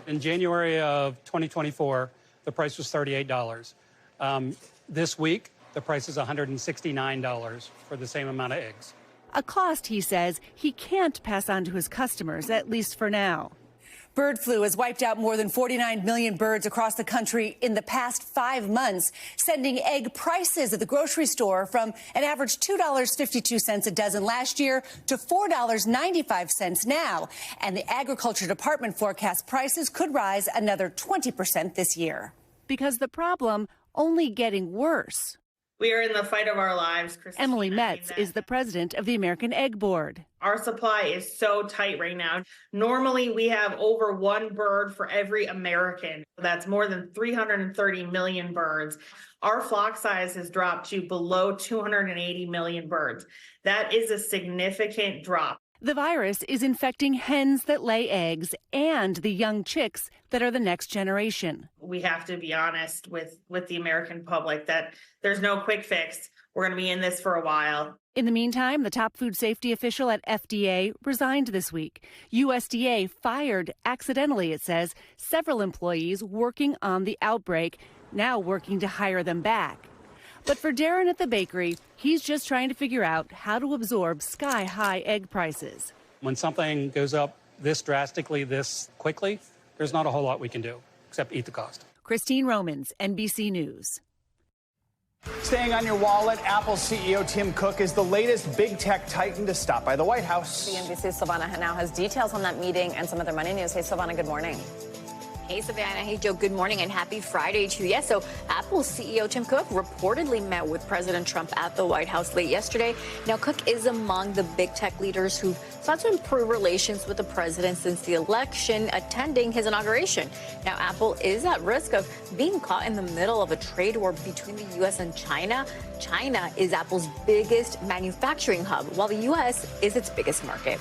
In January of 2024, the price was $38. This week, the price is $169 for the same amount of eggs. A cost, he says, he can't pass on to his customers, at least for now. Bird flu has wiped out more than 49 million birds across the country in the past 5 months, sending egg prices at the grocery store from an average $2.52 a dozen last year to $4.95 now. And the Agriculture Department forecasts prices could rise another 20% this year. Because the problem only getting worse. We are in the fight of our lives, Christine. Emily Metz is the president of the American Egg Board. Our supply is so tight right now. Normally, we have over one bird for every American. That's more than 330 million birds. Our flock size has dropped to below 280 million birds. That is a significant drop. The virus is infecting hens that lay eggs and the young chicks that are the next generation. We have to be honest with the American public that there's no quick fix. We're going to be in this for a while. In the meantime, the top food safety official at FDA resigned this week. USDA fired accidentally, it says, several employees working on the outbreak, now working to hire them back. But for Darren at the bakery, he's just trying to figure out how to absorb sky-high egg prices. When something goes up this drastically, this quickly, there's not a whole lot we can do except eat the cost. Christine Romans, NBC News. Staying on your wallet, Apple CEO Tim Cook is the latest big tech titan to stop by the White House. CNBC's Silvana now has details on that meeting and some other money news. Hey, Silvana, good morning. Hey, Savannah. Hey, Joe. Good morning and happy Friday to you. So Apple CEO Tim Cook reportedly met with President Trump at the White House late yesterday. Now, Cook is among the big tech leaders who've sought to improve relations with the president since the election, attending his inauguration. Now, Apple is at risk of being caught in the middle of a trade war between the U.S. and China. China is Apple's biggest manufacturing hub, while the U.S. is its biggest market.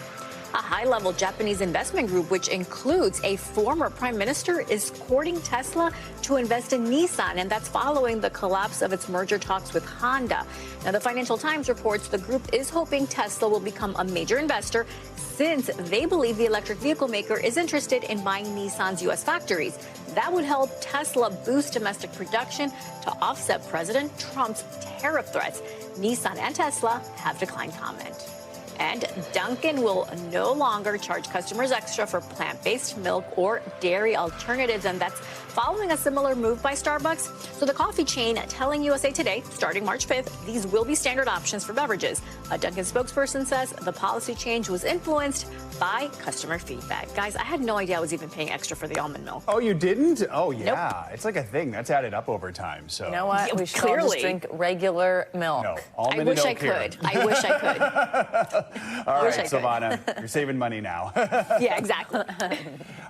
A high-level Japanese investment group, which includes a former prime minister, is courting Tesla to invest in Nissan, and that's following the collapse of its merger talks with Honda. Now, the Financial Times reports the group is hoping Tesla will become a major investor since they believe the electric vehicle maker is interested in buying Nissan's U.S. factories. That would help Tesla boost domestic production to offset President Trump's tariff threats. Nissan and Tesla have declined comment. And Dunkin' will no longer charge customers extra for plant-based milk or dairy alternatives, and that's following a similar move by Starbucks. So the coffee chain telling USA Today, starting March 5th, these will be standard options for beverages. A Dunkin' spokesperson says the policy change was influenced by customer feedback. Guys, I had no idea I was even paying extra for the almond milk. Oh, you didn't? Oh, yeah. Nope. It's like a thing that's added up over time. So you know what? We should all just drink regular milk. No, I wish I could. I wish I could. All right, Silvana, you're saving money now. Yeah, exactly.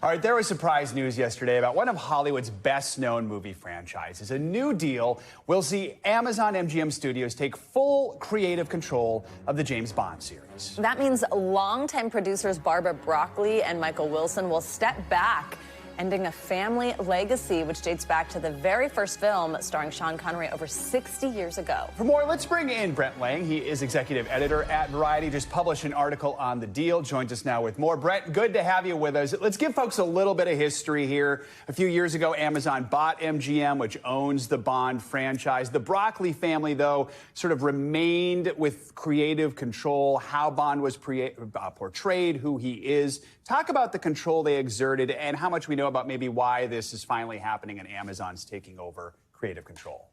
All right, there was surprise news yesterday about one of Hollywood's best-known movie franchises. A new deal will see Amazon MGM Studios take full creative control of the James Bond series. That means longtime producers Barbara Broccoli and Michael Wilson will step back ending a family legacy, which dates back to the very first film starring Sean Connery over 60 years ago. For more, let's bring in Brent Lang. He is executive editor at Variety, just published an article on the deal. Joins us now with more. Brent, good to have you with us. Let's give folks a little bit of history here. A few years ago, Amazon bought MGM, which owns the Bond franchise. The Broccoli family, though, sort of remained with creative control, how Bond was portrayed, who he is. Talk about the control they exerted and how much we know about maybe why this is finally happening and Amazon's taking over creative control.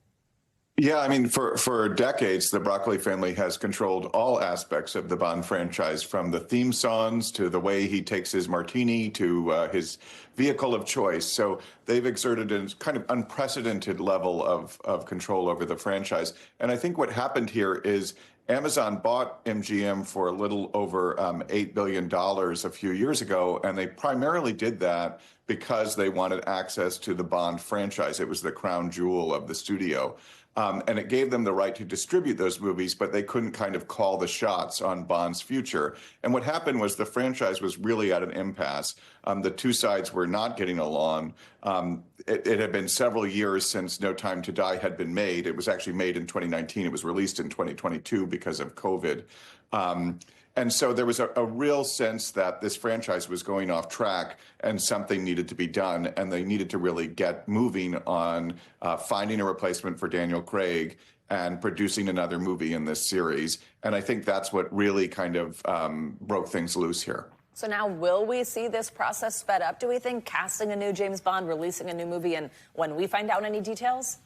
Yeah, I mean, for decades, the Broccoli family has controlled all aspects of the Bond franchise, from the theme songs to the way he takes his martini to his vehicle of choice. So they've exerted a kind of unprecedented level of control over the franchise. And I think what happened here is Amazon bought MGM for a little over $8 billion a few years ago, and they primarily did that because they wanted access to the Bond franchise. It was the crown jewel of the studio. And it gave them the right to distribute those movies, but they couldn't kind of call the shots on Bond's future. And what happened was the franchise was really at an impasse. The two sides were not getting along. It had been several years since No Time to Die had been made. It was actually made in 2019. It was released in 2022 because of COVID. And so there was a real sense that this franchise was going off track and something needed to be done, and they needed to really get moving on finding a replacement for Daniel Craig and producing another movie in this series. And I think that's what really kind of broke things loose here. So now will we see this process sped up, do we think, casting a new James Bond, releasing a new movie, and when we find out any details?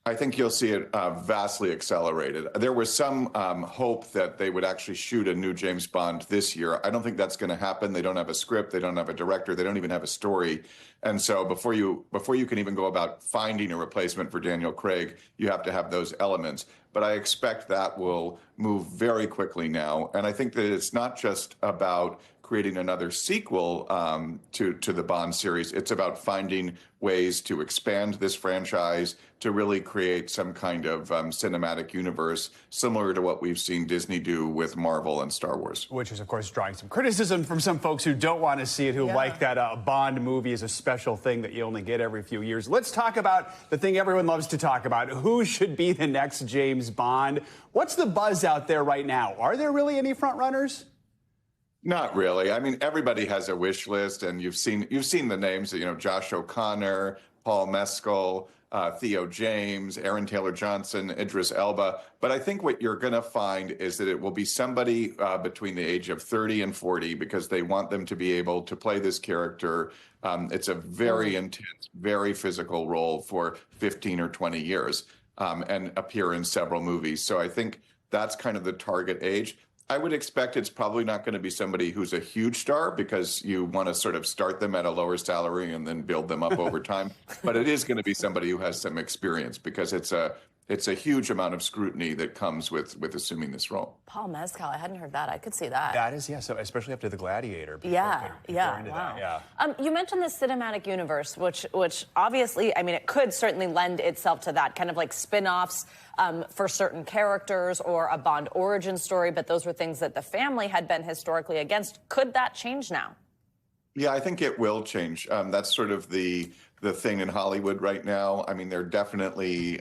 I think you'll see it vastly accelerated. There was some hope that they would actually shoot a new James Bond this year. I don't think that's going to happen. They don't have a script. They don't have a director. They don't even have a story. And so before you can even go about finding a replacement for Daniel Craig, you have to have those elements. But I expect that will move very quickly now. And I think that it's not just about creating another sequel to the Bond series. It's about finding ways to expand this franchise, to really create some kind of cinematic universe similar to what we've seen Disney do with Marvel and Star Wars. Which is, of course, drawing some criticism from some folks who don't want to see it, who like that Bond movie is a special thing that you only get every few years. Let's talk about the thing everyone loves to talk about. Who should be the next James Bond? What's the buzz out there right now? Are there really any front runners? Not really. I mean, everybody has a wish list, and you've seen the names, Josh O'Connor, Paul Mescal, Theo James, Aaron Taylor Johnson, Idris Elba. But I think what you're going to find is that it will be somebody between the age of 30 and 40, because they want them to be able to play this character. It's a very intense, very physical role for 15 or 20 years and appear in several movies. So I think that's kind of the target age. I would expect it's probably not going to be somebody who's a huge star, because you want to sort of start them at a lower salary and then build them up over time. But it is going to be somebody who has some experience, because it's a huge amount of scrutiny that comes with assuming this role. Paul Mescal, I hadn't heard that. I could see that. That is, so especially after The Gladiator. Wow. You mentioned the cinematic universe, which obviously, I mean, it could certainly lend itself to that, kind of like spin-offs for certain characters or a Bond origin story, but those were things that the family had been historically against. Could that change now? Yeah, I think it will change. That's sort of the thing in Hollywood right now. I mean, there are definitely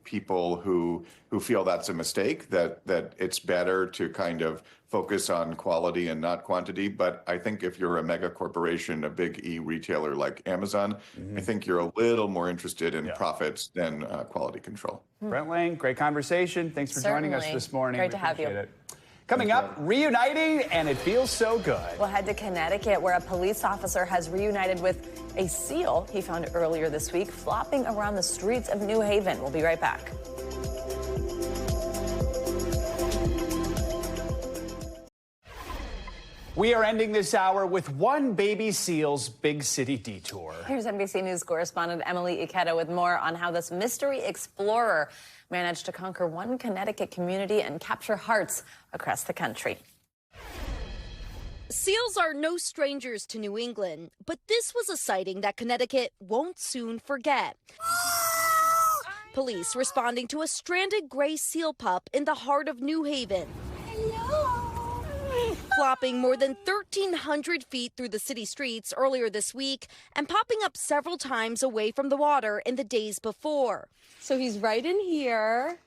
people who feel that's a mistake, that it's better to kind of focus on quality and not quantity. But I think if you're a mega corporation, a big e-retailer like Amazon, I think you're a little more interested in profits than quality control. Brent Lang, great conversation. Thanks for joining us this morning. Great to have you. It. Coming up, reuniting, and it feels so good. We'll head to Connecticut, where a police officer has reunited with a seal he found earlier this week flopping around the streets of New Haven. We'll be right back. We are ending this hour with one baby seal's big city detour. Here's NBC News correspondent Emily Ikeda with more on how this mystery explorer managed to conquer one Connecticut community and capture hearts across the country. Seals are no strangers to New England, but this was a sighting that Connecticut won't soon forget. Police responding to a stranded gray seal pup in the heart of New Haven. flopping more than 1,300 feet through the city streets earlier this week and popping up several times away from the water in the days before. So he's right in here.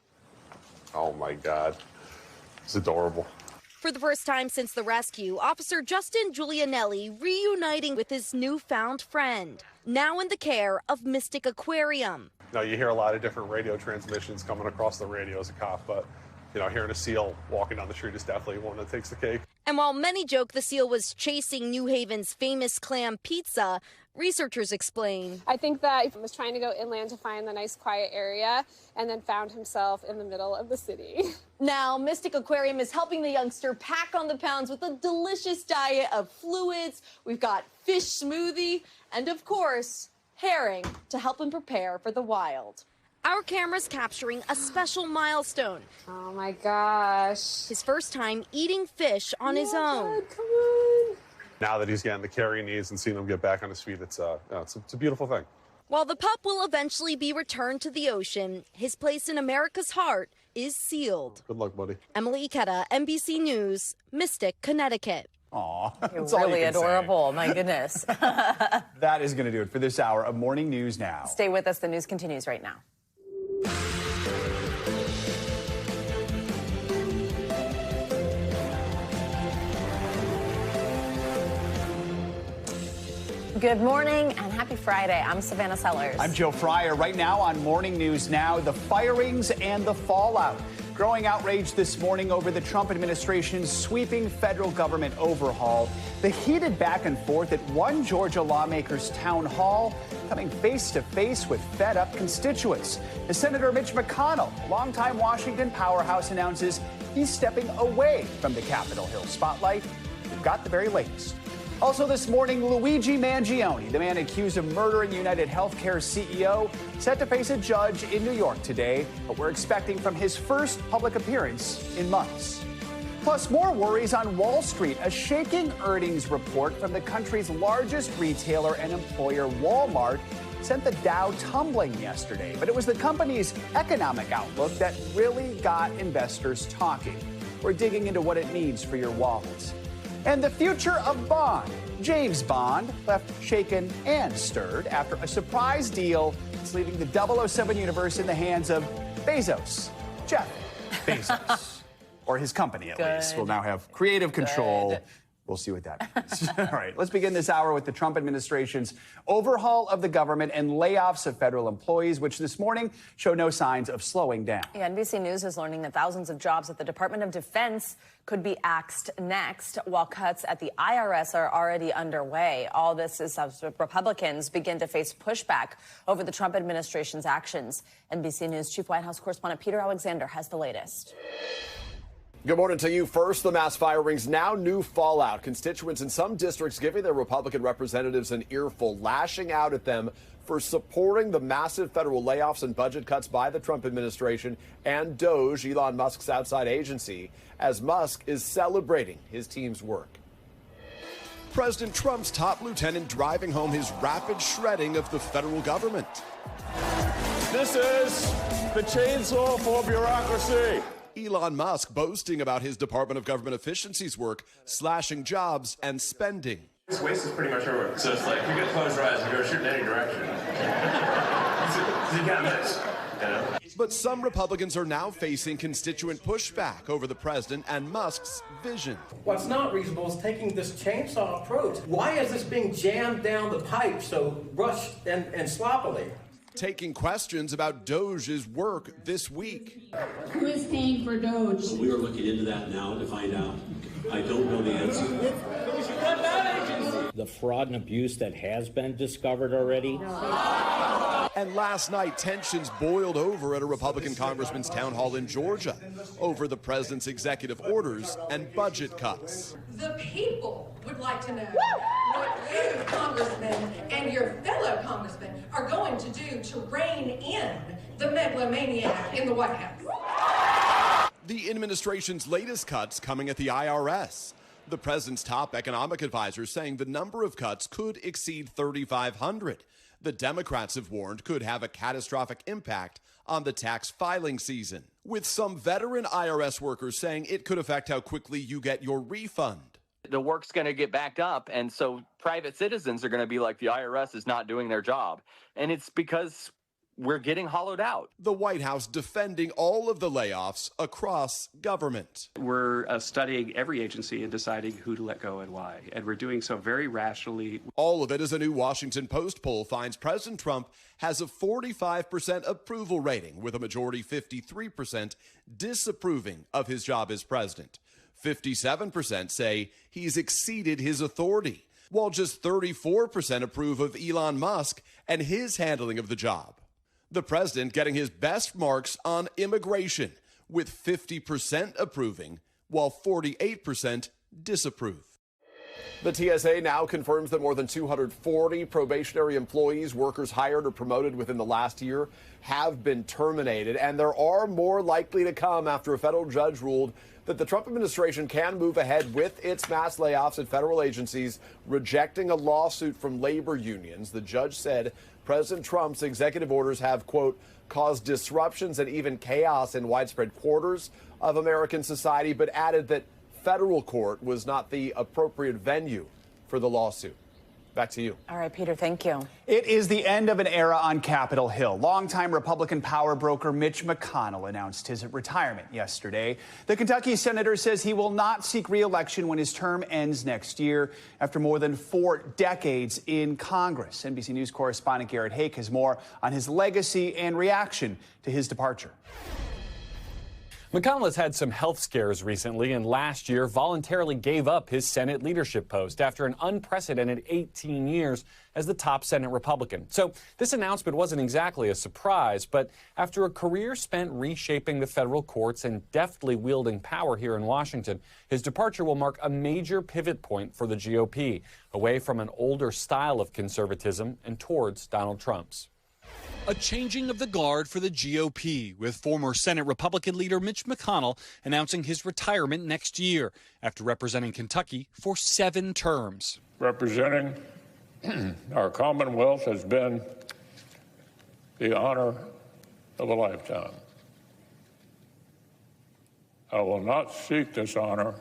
Oh my God, it's adorable. For the first time since the rescue, Officer Justin Giulianelli reuniting with his newfound friend, now in the care of Mystic Aquarium. Now, you hear a lot of different radio transmissions coming across the radio as a cop, but hearing a seal walking down the street is definitely one that takes the cake. And while many joke the seal was chasing New Haven's famous clam pizza, researchers explain. I think that he was trying to go inland to find the nice quiet area and then found himself in the middle of the city. Now, Mystic Aquarium is helping the youngster pack on the pounds with a delicious diet of fluids. We've got fish smoothie and, of course, herring to help him prepare for the wild. Our camera's capturing a special milestone. Oh my gosh. His first time eating fish on his own. God, come on. Now that he's getting the care he needs and seeing him get back on his feet, it's a beautiful thing. While the pup will eventually be returned to the ocean, his place in America's heart is sealed. Good luck, buddy. Emily Ikeda, NBC News, Mystic, Connecticut. Aw, You're really adorable. My goodness. That is going to do it for this hour of Morning News Now. Stay with us. The news continues right now. Good morning and happy Friday. I'm Savannah Sellers. I'm Joe Fryer. Right now on Morning News Now, the firings and the fallout. Growing outrage this morning over the Trump administration's sweeping federal government overhaul. The heated back and forth at one Georgia lawmaker's town hall, coming face to face with fed-up constituents. As Senator Mitch McConnell, a longtime Washington powerhouse, announces he's stepping away from the Capitol Hill spotlight. We've got the very latest. Also this morning, Luigi Mangione, the man accused of murdering United Healthcare CEO, set to face a judge in New York today, but we're expecting from his first public appearance in months. Plus, more worries on Wall Street. A shaking earnings report from the country's largest retailer and employer, Walmart, sent the Dow tumbling yesterday. But it was the company's economic outlook that really got investors talking. We're digging into what it means for your wallets. And the future of Bond. James Bond left shaken and stirred after a surprise deal that's leaving the 007 universe in the hands of Bezos. Jeff Bezos. Or his company, at least, will now have creative control. We'll see what that means. All right, let's begin this hour with the Trump administration's overhaul of the government and layoffs of federal employees, which this morning show no signs of slowing down. Yeah, NBC News is learning that thousands of jobs at the Department of Defense could be axed next, while cuts at the IRS are already underway. All this is as Republicans begin to face pushback over the Trump administration's actions. NBC News Chief White House correspondent Peter Alexander has the latest. Good morning to you. First, the mass firings, now new fallout. Constituents in some districts giving their Republican representatives an earful, lashing out at them for supporting the massive federal layoffs and budget cuts by the Trump administration and DOGE, Elon Musk's outside agency, as Musk is celebrating his team's work. President Trump's top lieutenant driving home his rapid shredding of the federal government. This is the chainsaw for bureaucracy. Elon Musk boasting about his Department of Government Efficiency's work, slashing jobs and spending. This waste is pretty much over. So it's like, you can close your eyes and go shoot in any direction. You can't miss. You know? But some Republicans are now facing constituent pushback over the president and Musk's vision. What's not reasonable is taking this chainsaw approach. Why is this being jammed down the pipe so rushed and sloppily? Taking questions about DOGE's work this week. Who is paying for DOGE? We are looking into that now to find out. I don't know the answer. The fraud and abuse that has been discovered already. And last night, tensions boiled over at a Republican congressman's town hall in Georgia over the president's executive orders and budget cuts. The people would like to know what you, congressmen, and your fellow congressmen are going to do to rein in the megalomaniac in the White House. The administration's latest cuts coming at the IRS. The president's top economic advisor saying the number of cuts could exceed 3,500. The Democrats have warned could have a catastrophic impact on the tax filing season. with some veteran IRS workers saying it could affect how quickly you get your refund. The work's going to get backed up, and so private citizens are going to be like, the IRS is not doing their job. And it's because we're getting hollowed out. The White House defending all of the layoffs across government. We're studying every agency and deciding who to let go and why. And we're doing so very rationally. All of it as a new Washington Post poll finds President Trump has a 45% approval rating, with a majority 53% disapproving of his job as president. 57% say he's exceeded his authority, while just 34% approve of Elon Musk and his handling of the job. The president getting his best marks on immigration, with 50% approving, while 48% disapprove. The TSA now confirms that more than 240 probationary employees, workers hired or promoted within the last year, have been terminated. And there are more likely to come after a federal judge ruled that the Trump administration can move ahead with its mass layoffs at federal agencies, rejecting a lawsuit from labor unions. The judge said President Trump's executive orders have, quote, caused disruptions and even chaos in widespread quarters of American society, but added that federal court was not the appropriate venue for the lawsuit. Back to you. All right, Peter, thank you. It is the end of an era on Capitol Hill. Longtime Republican power broker Mitch McConnell announced his retirement yesterday. The Kentucky senator says he will not seek re-election when his term ends next year after more than 4 decades in Congress. NBC News correspondent Garrett Hake has more on his legacy and reaction to his departure. McConnell has had some health scares recently, and last year voluntarily gave up his Senate leadership post after an unprecedented 18 years as the top Senate Republican. So this announcement wasn't exactly a surprise, but after a career spent reshaping the federal courts and deftly wielding power here in Washington, his departure will mark a major pivot point for the GOP, away from an older style of conservatism and towards Donald Trump's. A changing of the guard for the GOP, with former Senate Republican leader Mitch McConnell announcing his retirement next year after representing Kentucky for 7 terms. Representing our Commonwealth has been the honor of a lifetime. I will not seek this honor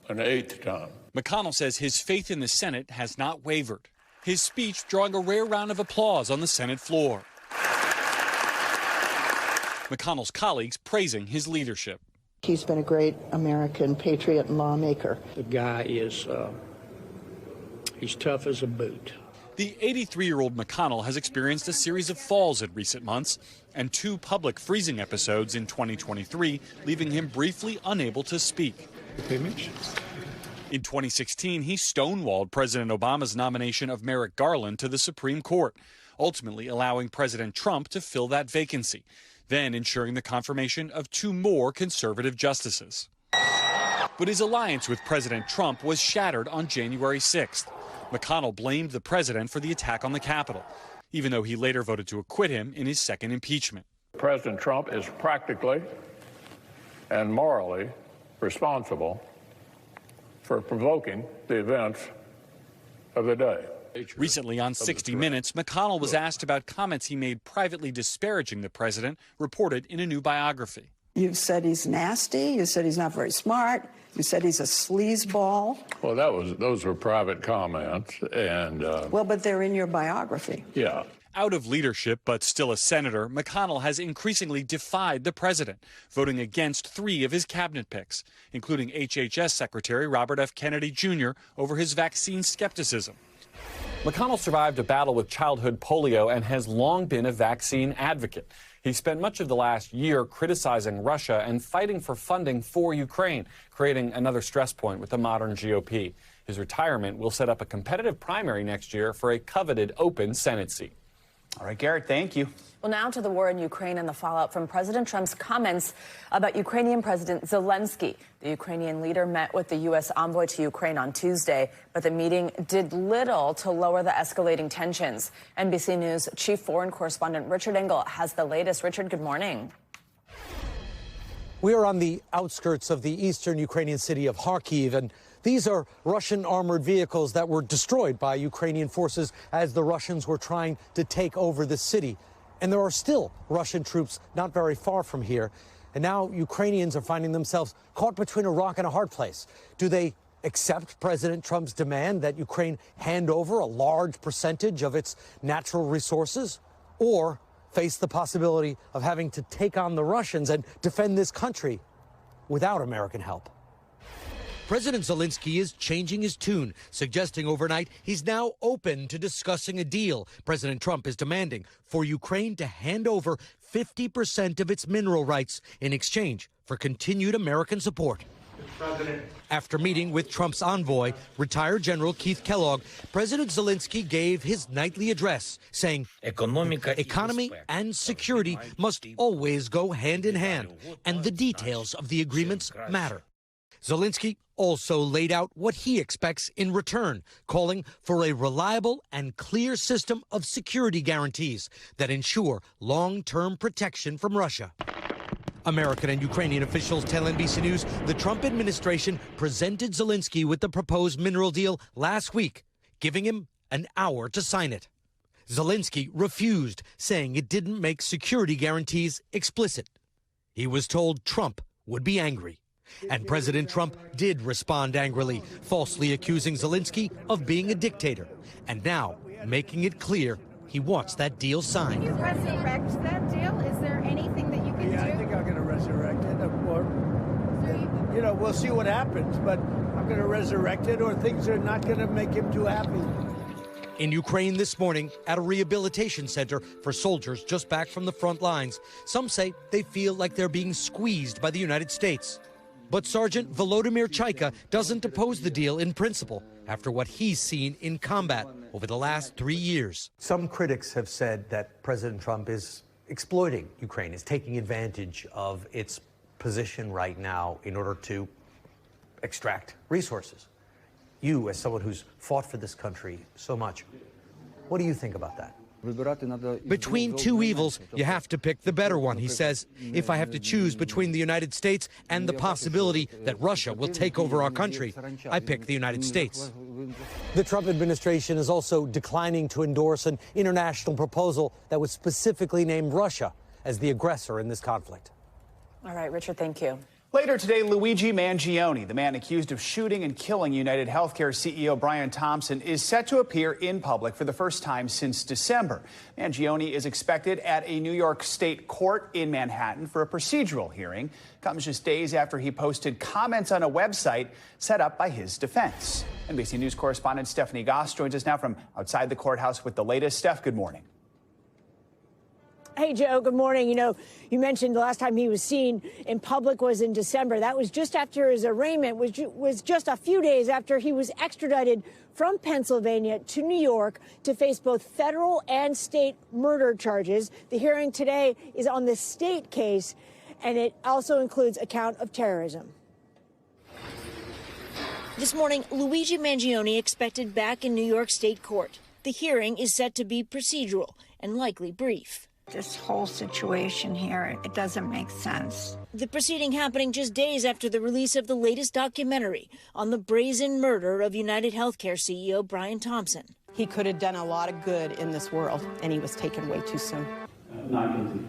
an 8th time. McConnell says his faith in the Senate has not wavered. His speech drawing a rare round of applause on the Senate floor. McConnell's colleagues praising his leadership. He's been a great American patriot and lawmaker. The guy is, he's tough as a boot. The 83-year-old McConnell has experienced a series of falls in recent months and 2 public freezing episodes in 2023, leaving him briefly unable to speak. In 2016, he stonewalled President Obama's nomination of Merrick Garland to the Supreme Court, ultimately allowing President Trump to fill that vacancy, then ensuring the confirmation of 2 more conservative justices. But his alliance with President Trump was shattered on January 6th. McConnell blamed the president for the attack on the Capitol, even though he later voted to acquit him in his second impeachment. President Trump is practically and morally responsible for provoking the events of the day. Recently on 60 Minutes, McConnell was asked about comments he made privately disparaging the president, reported in a new biography. You've said he's nasty. You said he's not very smart. You said he's a sleazeball. Well, those were private comments, and well, but they're in your biography. Yeah. Out of leadership, but still a senator, McConnell has increasingly defied the president, voting against 3 of his cabinet picks, including HHS Secretary Robert F. Kennedy Jr. over his vaccine skepticism. McConnell survived a battle with childhood polio and has long been a vaccine advocate. He spent much of the last year criticizing Russia and fighting for funding for Ukraine, creating another stress point with the modern GOP. His retirement will set up a competitive primary next year for a coveted open Senate seat. All right, Garrett, thank you. Well, now to the war in Ukraine and the fallout from President Trump's comments about Ukrainian President Zelensky. The Ukrainian leader met with the U.S. envoy to Ukraine on Tuesday, but the meeting did little to lower the escalating tensions. NBC News chief foreign correspondent Richard Engel has the latest. Richard, good morning. We are on the outskirts of the eastern Ukrainian city of Kharkiv, and these are Russian armored vehicles that were destroyed by Ukrainian forces as the Russians were trying to take over the city. And there are still Russian troops not very far from here. And now Ukrainians are finding themselves caught between a rock and a hard place. Do they accept President Trump's demand that Ukraine hand over a large percentage of its natural resources, or face the possibility of having to take on the Russians and defend this country without American help? President Zelensky is changing his tune, suggesting overnight he's now open to discussing a deal. President Trump is demanding for Ukraine to hand over 50% of its mineral rights in exchange for continued American support. After meeting with Trump's envoy, retired General Keith Kellogg, President Zelensky gave his nightly address, saying economy and security must always go hand in hand, and the details of the agreements matter. Zelensky also laid out what he expects in return, calling for a reliable and clear system of security guarantees that ensure long-term protection from Russia. American and Ukrainian officials tell NBC News the Trump administration presented Zelensky with the proposed mineral deal last week, giving him an hour to sign it. Zelensky refused, saying it didn't make security guarantees explicit. He was told Trump would be angry. And President Trump did respond angrily, falsely accusing Zelensky of being a dictator, and now making it clear he wants that deal signed. Can you resurrect that deal? Is there anything that you can do? Yeah, I think I'm going to resurrect it. Or, you know, we'll see what happens, but I'm going to resurrect it, or things are not going to make him too happy. In Ukraine this morning, at a rehabilitation center for soldiers just back from the front lines, some say they feel like they're being squeezed by the United States. But Sergeant Volodymyr Chaika doesn't oppose the deal in principle after what he's seen in combat over the last 3 years. Some critics have said that President Trump is exploiting Ukraine, is taking advantage of its position right now in order to extract resources. You, as someone who's fought for this country so much, what do you think about that? Between two evils, you have to pick the better one, he says. If I have to choose between the United States and the possibility that Russia will take over our country, I pick the United States. The Trump administration is also declining to endorse an international proposal that would specifically name Russia as the aggressor in this conflict. All right, Richard, thank you. Later today, Luigi Mangione, the man accused of shooting and killing United Healthcare CEO Brian Thompson, is set to appear in public for the first time since December. Mangione is expected at a New York State court in Manhattan for a procedural hearing. Comes just days after he posted comments on a website set up by his defense. NBC News correspondent Stephanie Goss joins us now from outside the courthouse with the latest. Steph, good morning. Hey, Joe, good morning. You know, you mentioned the last time he was seen in public was in December. That was just after his arraignment, which was just a few days after he was extradited from Pennsylvania to New York to face both federal and state murder charges. The hearing today is on the state case, and it also includes a count of terrorism. This morning, Luigi Mangione expected back in New York State Court. The hearing is set to be procedural and likely brief. This whole situation here, it doesn't make sense. The proceeding happening just days after the release of the latest documentary on the brazen murder of United Healthcare CEO Brian Thompson. He could have done a lot of good in this world, and he was taken way too soon. Not guilty.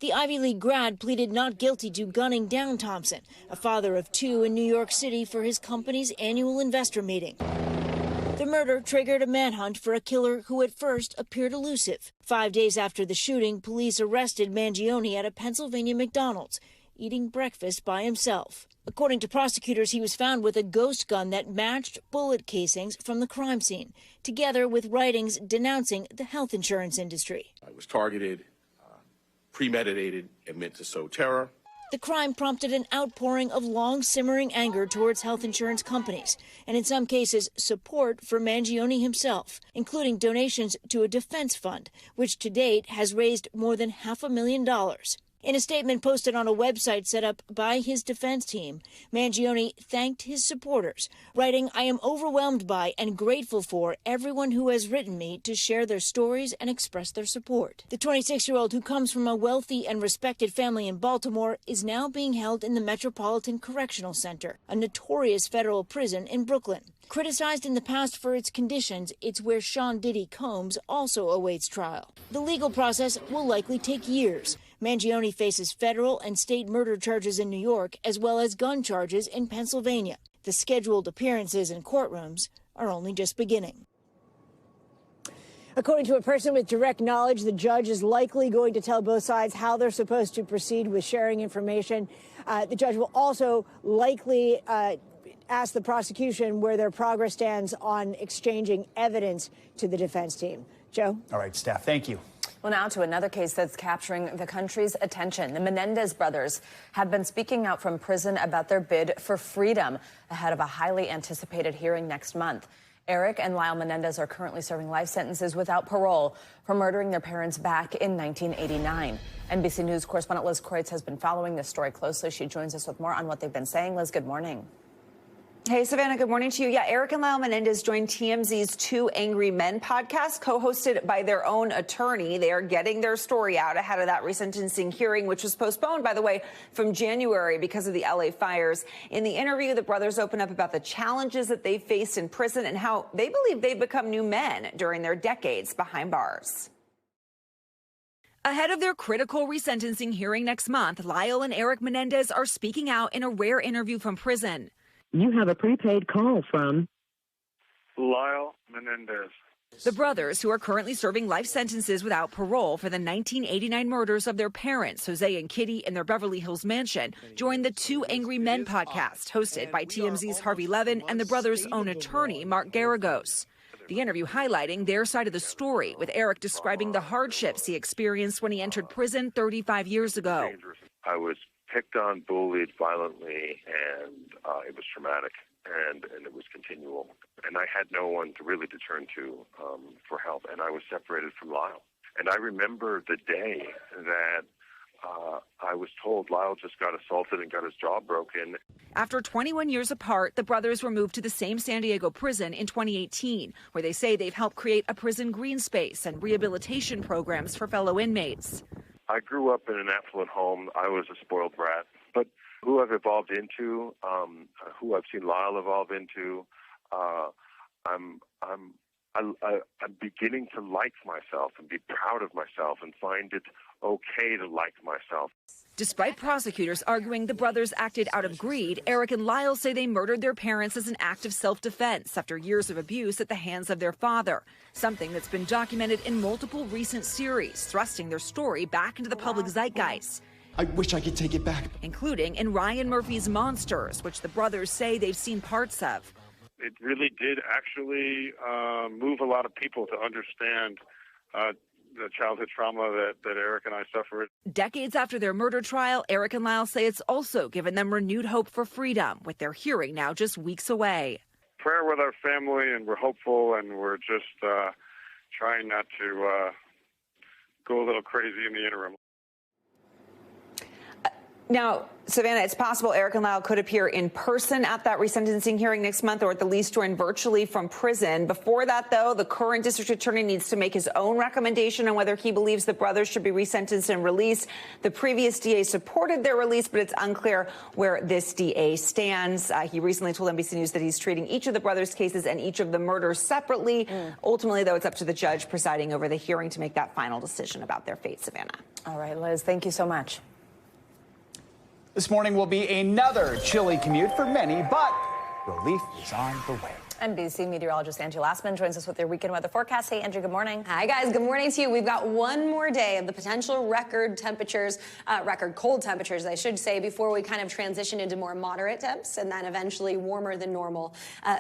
The Ivy League grad pleaded not guilty to gunning down Thompson, a father of two in New York City, for his company's annual investor meeting. The murder triggered a manhunt for a killer who at first appeared elusive. 5 days after the shooting, police arrested Mangione at a Pennsylvania McDonald's, eating breakfast by himself. According to prosecutors, he was found with a ghost gun that matched bullet casings from the crime scene, together with writings denouncing the health insurance industry. I was targeted, premeditated, and meant to sow terror. The crime prompted an outpouring of long-simmering anger towards health insurance companies, and in some cases, support for Mangione himself, including donations to a defense fund, which to date has raised more than $500,000. In a statement posted on a website set up by his defense team, Mangione thanked his supporters, writing, "I am overwhelmed by and grateful for everyone who has written me to share their stories and express their support." The 26-year-old, who comes from a wealthy and respected family in Baltimore, is now being held in the Metropolitan Correctional Center, a notorious federal prison in Brooklyn. Criticized in the past for its conditions, it's where Sean Diddy Combs also awaits trial. The legal process will likely take years. Mangione faces federal and state murder charges in New York, as well as gun charges in Pennsylvania. The scheduled appearances in courtrooms are only just beginning. According to a person with direct knowledge, the judge is likely going to tell both sides how they're supposed to proceed with sharing information. The judge will also likely ask the prosecution where their progress stands on exchanging evidence to the defense team. Joe? All right, Steph, thank you. Well, now to another case that's capturing the country's attention. The Menendez brothers have been speaking out from prison about their bid for freedom ahead of a highly anticipated hearing next month. Eric and Lyle Menendez are currently serving life sentences without parole for murdering their parents back in 1989. NBC News correspondent Liz Kreutz has been following this story closely. She joins us with more on what they've been saying. Liz, good morning. Hey, Savannah, good morning to you. Yeah, Eric and Lyle Menendez joined TMZ's Two Angry Men podcast, co-hosted by their own attorney. They are getting their story out ahead of that resentencing hearing, which was postponed, by the way, from January because of the LA fires. In the interview, the brothers open up about the challenges that they've faced in prison and how they believe they've become new men during their decades behind bars. Ahead of their critical resentencing hearing next month, Lyle and Eric Menendez are speaking out in a rare interview from prison. You have a prepaid call from Lyle Menendez. The brothers, who are currently serving life sentences without parole for the 1989 murders of their parents, Jose and Kitty, in their Beverly Hills mansion, joined the Two Angry Men podcast, hosted by TMZ's Harvey Levin and the brothers' own attorney, Mark Garagos. The interview highlighting their side of the story, with Eric describing the hardships he experienced when he entered prison 35 years ago. I was picked on, bullied violently, and it was traumatic, and it was continual. And I had no one to really to turn to for help, and I was separated from Lyle. And I remember the day that I was told Lyle just got assaulted and got his jaw broken. After 21 years apart, the brothers were moved to the same San Diego prison in 2018, where they say they've helped create a prison green space and rehabilitation programs for fellow inmates. I grew up in an affluent home. I was a spoiled brat. But who I've evolved into, who I've seen Lyle evolve into, I'm beginning to like myself and be proud of myself and find it okay to like myself. Despite prosecutors arguing the brothers acted out of greed, Eric and Lyle say they murdered their parents as an act of self-defense after years of abuse at the hands of their father, something that's been documented in multiple recent series, thrusting their story back into the public zeitgeist. I wish I could take it back. Including in Ryan Murphy's Monsters, which the brothers say they've seen parts of. It really did actually move a lot of people to understand the childhood trauma that Eric and I suffered. Decades after their murder trial, Eric and Lyle say it's also given them renewed hope for freedom, with their hearing now just weeks away. Prayer with our family, and we're hopeful, and we're just trying not to go a little crazy in the interim. Now, Savannah, it's possible Eric and Lyle could appear in person at that resentencing hearing next month, or at the least join virtually from prison. Before that, though, the current district attorney needs to make his own recommendation on whether he believes the brothers should be resentenced and released. The previous DA supported their release, but it's unclear where this DA stands. He recently told NBC News that he's treating each of the brothers' cases and each of the murders separately. Ultimately, though, it's up to the judge presiding over the hearing to make that final decision about their fate, Savannah. All right, Liz, thank you so much. This morning will be another chilly commute for many, but relief is on the way. NBC meteorologist Angie Lassman joins us with your weekend weather forecast. Hey, Angie, good morning. Hi, guys. Good morning to you. We've got one more day of the potential record temperatures, record cold temperatures, I should say, before we kind of transition into more moderate temps and then eventually warmer than normal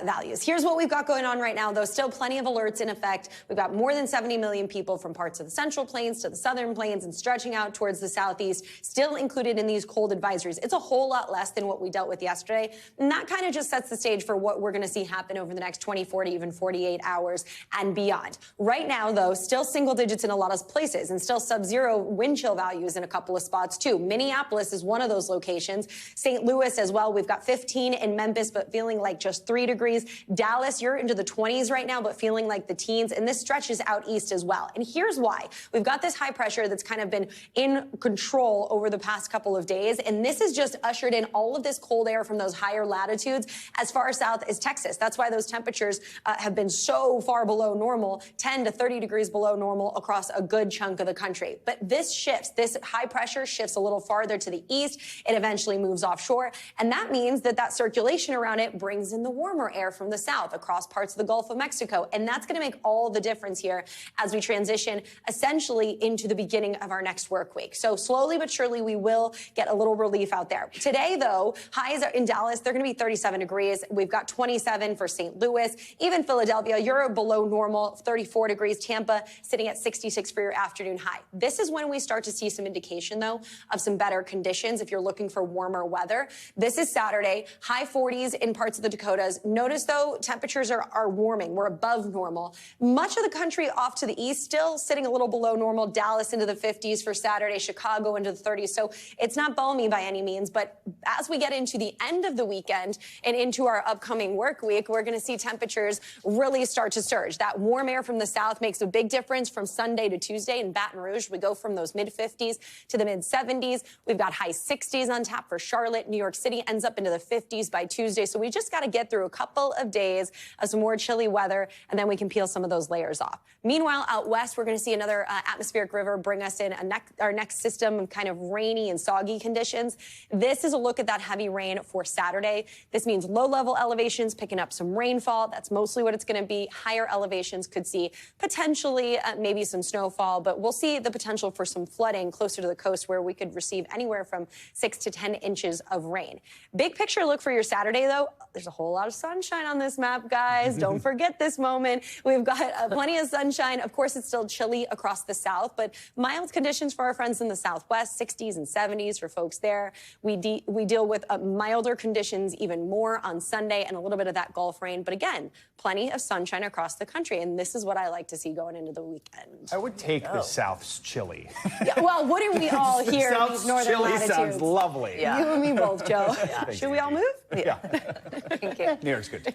values. Here's what we've got going on right now, though. Still plenty of alerts in effect. We've got more than 70 million people from parts of the central plains to the southern plains and stretching out towards the southeast, still included in these cold advisories. It's a whole lot less than what we dealt with yesterday. And that kind of just sets the stage for what we're going to see happen over the next 24 to even 48 hours and beyond. Right now, though, still single digits in a lot of places and still sub-zero wind chill values in a couple of spots, too. Minneapolis is one of those locations. St. Louis as well. We've got 15 in Memphis, but feeling like just 3 degrees. Dallas, you're into the 20s right now, but feeling like the teens. And this stretches out east as well. And here's why. We've got this high pressure that's kind of been in control over the past couple of days. And this has just ushered in all of this cold air from those higher latitudes as far south as Texas. That's why those those temperatures have been so far below normal, 10 to 30 degrees below normal across a good chunk of the country. But this shifts. This high pressure shifts a little farther to the east. It eventually moves offshore. And that means that that circulation around it brings in the warmer air from the south across parts of the Gulf of Mexico. And that's going to make all the difference here as we transition essentially into the beginning of our next work week. So slowly but surely, we will get a little relief out there. Today, though, highs are in Dallas, they're going to be 37 degrees. We've got 27 for St. Louis. Even Philadelphia, you're below normal, 34 degrees. Tampa sitting at 66 for your afternoon high. This is when we start to see some indication, though, of some better conditions if you're looking for warmer weather. This is Saturday, high 40s in parts of the Dakotas. Notice, though, temperatures are warming. We're above normal. Much of the country off to the east still sitting a little below normal. Dallas into the 50s for Saturday, Chicago into the 30s. So it's not balmy by any means, but as we get into the end of the weekend and into our upcoming work week, we're going to see temperatures really start to surge. That warm air from the south makes a big difference from Sunday to Tuesday. In Baton Rouge, we go from those mid-50s to the mid-70s. We've got high 60s on tap for Charlotte. New York City ends up into the 50s by Tuesday. So we just got to get through a couple of days of some more chilly weather, and then we can peel some of those layers off. Meanwhile, out west, we're going to see another atmospheric river bring us in our next system of kind of rainy and soggy conditions. This is a look at that heavy rain for Saturday. This means low-level elevations picking up some rainfall. That's mostly what it's going to be. Higher elevations could see potentially maybe some snowfall, but we'll see the potential for some flooding closer to the coast where we could receive anywhere from 6 to 10 inches of rain. Big picture look for your Saturday, though. There's a whole lot of sunshine on this map, guys. Don't forget this moment. We've got plenty of sunshine. Of course, it's still chilly across the south, but mild conditions for our friends in the southwest, 60s and 70s for folks there. We deal with milder conditions even more on Sunday and a little bit of that Gulf rain. But again, plenty of sunshine across the country. And this is what I like to see going into the weekend. I would take the South's chilly. Yeah, well, wouldn't we all here in these northern chilly latitudes? Sounds lovely. Yeah. You and me both, Joe. Yeah. Should we all move? Yeah. Thank you. New York's good.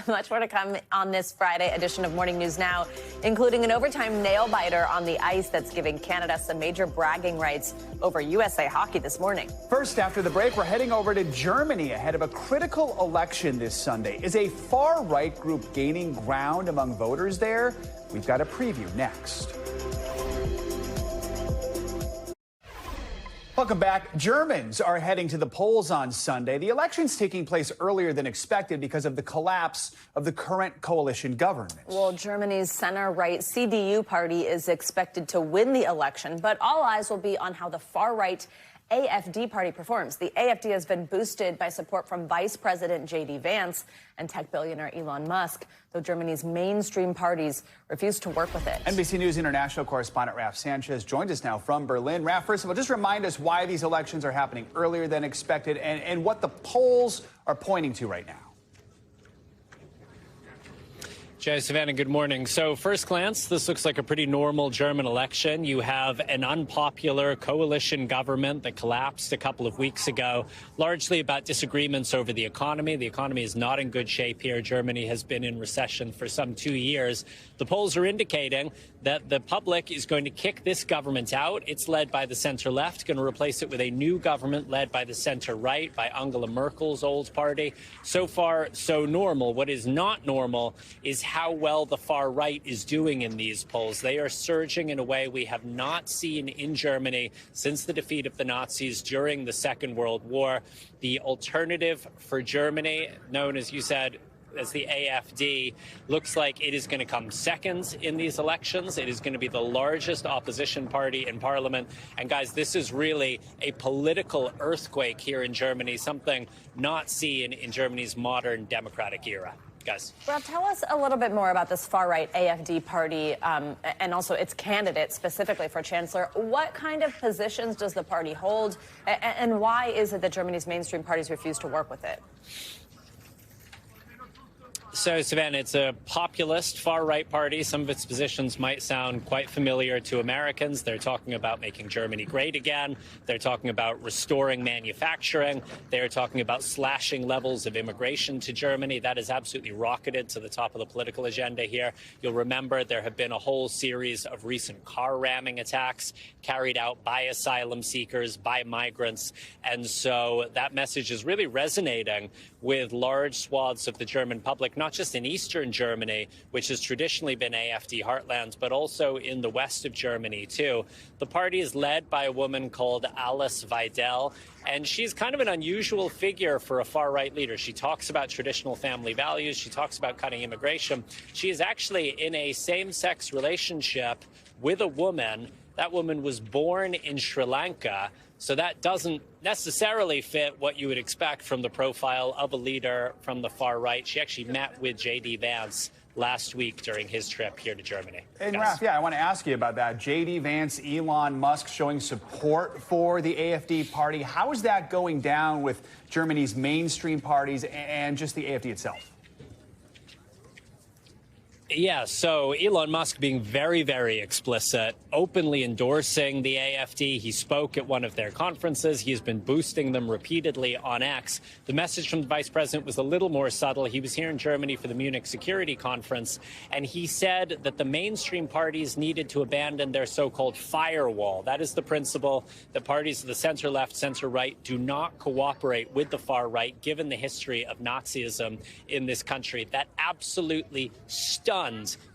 Much more to come on this Friday edition of Morning News Now, including an overtime nail-biter on the ice that's giving Canada some major bragging rights over USA hockey this morning. First, after the break, we're heading over to Germany ahead of a critical election this Sunday. Is a far-right group gaining ground among voters there? We've got a preview next. Welcome back. Germans are heading to the polls on Sunday. The election's taking place earlier than expected because of the collapse of the current coalition government. Well, Germany's center-right CDU party is expected to win the election, but all eyes will be on how the far-right AfD party performs. The AfD has been boosted by support from Vice President J.D. Vance and tech billionaire Elon Musk, though Germany's mainstream parties refuse to work with it. NBC News international correspondent Raf Sanchez joins us now from Berlin. Raf, first of all, just remind us why these elections are happening earlier than expected and what the polls are pointing to right now. Joe, Savannah, good morning. So first glance, this looks like a pretty normal German election. You have an unpopular coalition government that collapsed a couple of weeks ago, largely about disagreements over the economy. The economy is not in good shape here. Germany has been in recession for some 2 years. The polls are indicating that the public is going to kick this government out. It's led by the center-left, going to replace it with a new government led by the center-right, by Angela Merkel's old party. So far, so normal. What is not normal is how well the far right is doing in these polls. They are surging in a way we have not seen in Germany since the defeat of the Nazis during the Second World War. The Alternative for Germany, known, as you said, as the AfD, looks like it is going to come second in these elections. It is going to be the largest opposition party in parliament. And guys, this is really a political earthquake here in Germany, something not seen in Germany's modern democratic era. Guys. Well, tell us a little bit more about this far-right AfD party and also its candidate specifically for chancellor. What kind of positions does the party hold, and why is it that Germany's mainstream parties refuse to work with it? So, Savannah, it's a populist far-right party. Some of its positions might sound quite familiar to Americans. They're talking about making Germany great again. They're talking about restoring manufacturing. They're talking about slashing levels of immigration to Germany. That has absolutely rocketed to the top of the political agenda here. You'll remember there have been a whole series of recent car ramming attacks carried out by asylum seekers, by migrants. And so that message is really resonating with large swaths of the German public, not not just in eastern Germany, which has traditionally been AfD heartlands, but also in the west of Germany, too. The party is led by a woman called Alice Weidel, and she's kind of an unusual figure for a far-right leader. She talks about traditional family values. She talks about cutting immigration. She is actually in a same-sex relationship with a woman. That woman was born in Sri Lanka, so that doesn't necessarily fit what you would expect from the profile of a leader from the far right. She actually met with J.D. Vance last week during his trip here to Germany. And Raf, I want to ask you about that. J.D. Vance, Elon Musk showing support for the AfD party. How is that going down with Germany's mainstream parties and just the AfD itself? Yeah, so Elon Musk being very, very explicit, openly endorsing the AfD. He spoke at one of their conferences. He has been boosting them repeatedly on X. The message from the vice president was a little more subtle. He was here in Germany for the Munich Security Conference, and he said that the mainstream parties needed to abandon their so-called firewall. That is the principle that parties of the center-left, center-right do not cooperate with the far right, given the history of Nazism in this country. That absolutely stunned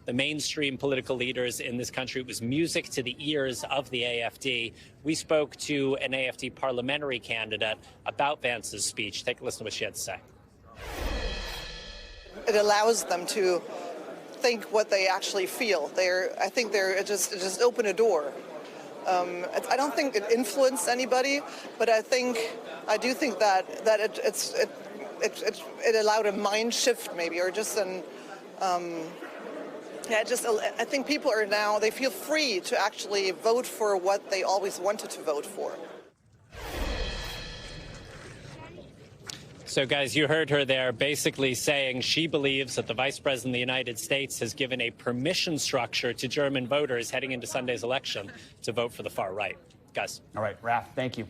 the mainstream political leaders in this country. It was music to the ears of the AfD. We spoke to an AfD parliamentary candidate about Vance's speech. Take a listen to what she had to say. It allows them to think what they actually feel. I think it just open a door. I don't think it influenced anybody, but I do think that it allowed a mind shift maybe, or just an. I think people are now, they feel free to actually vote for what they always wanted to vote for. So, guys, you heard her there basically saying she believes that the vice president of the United States has given a permission structure to German voters heading into Sunday's election to vote for the far right. Guys. All right, Raf, thank you.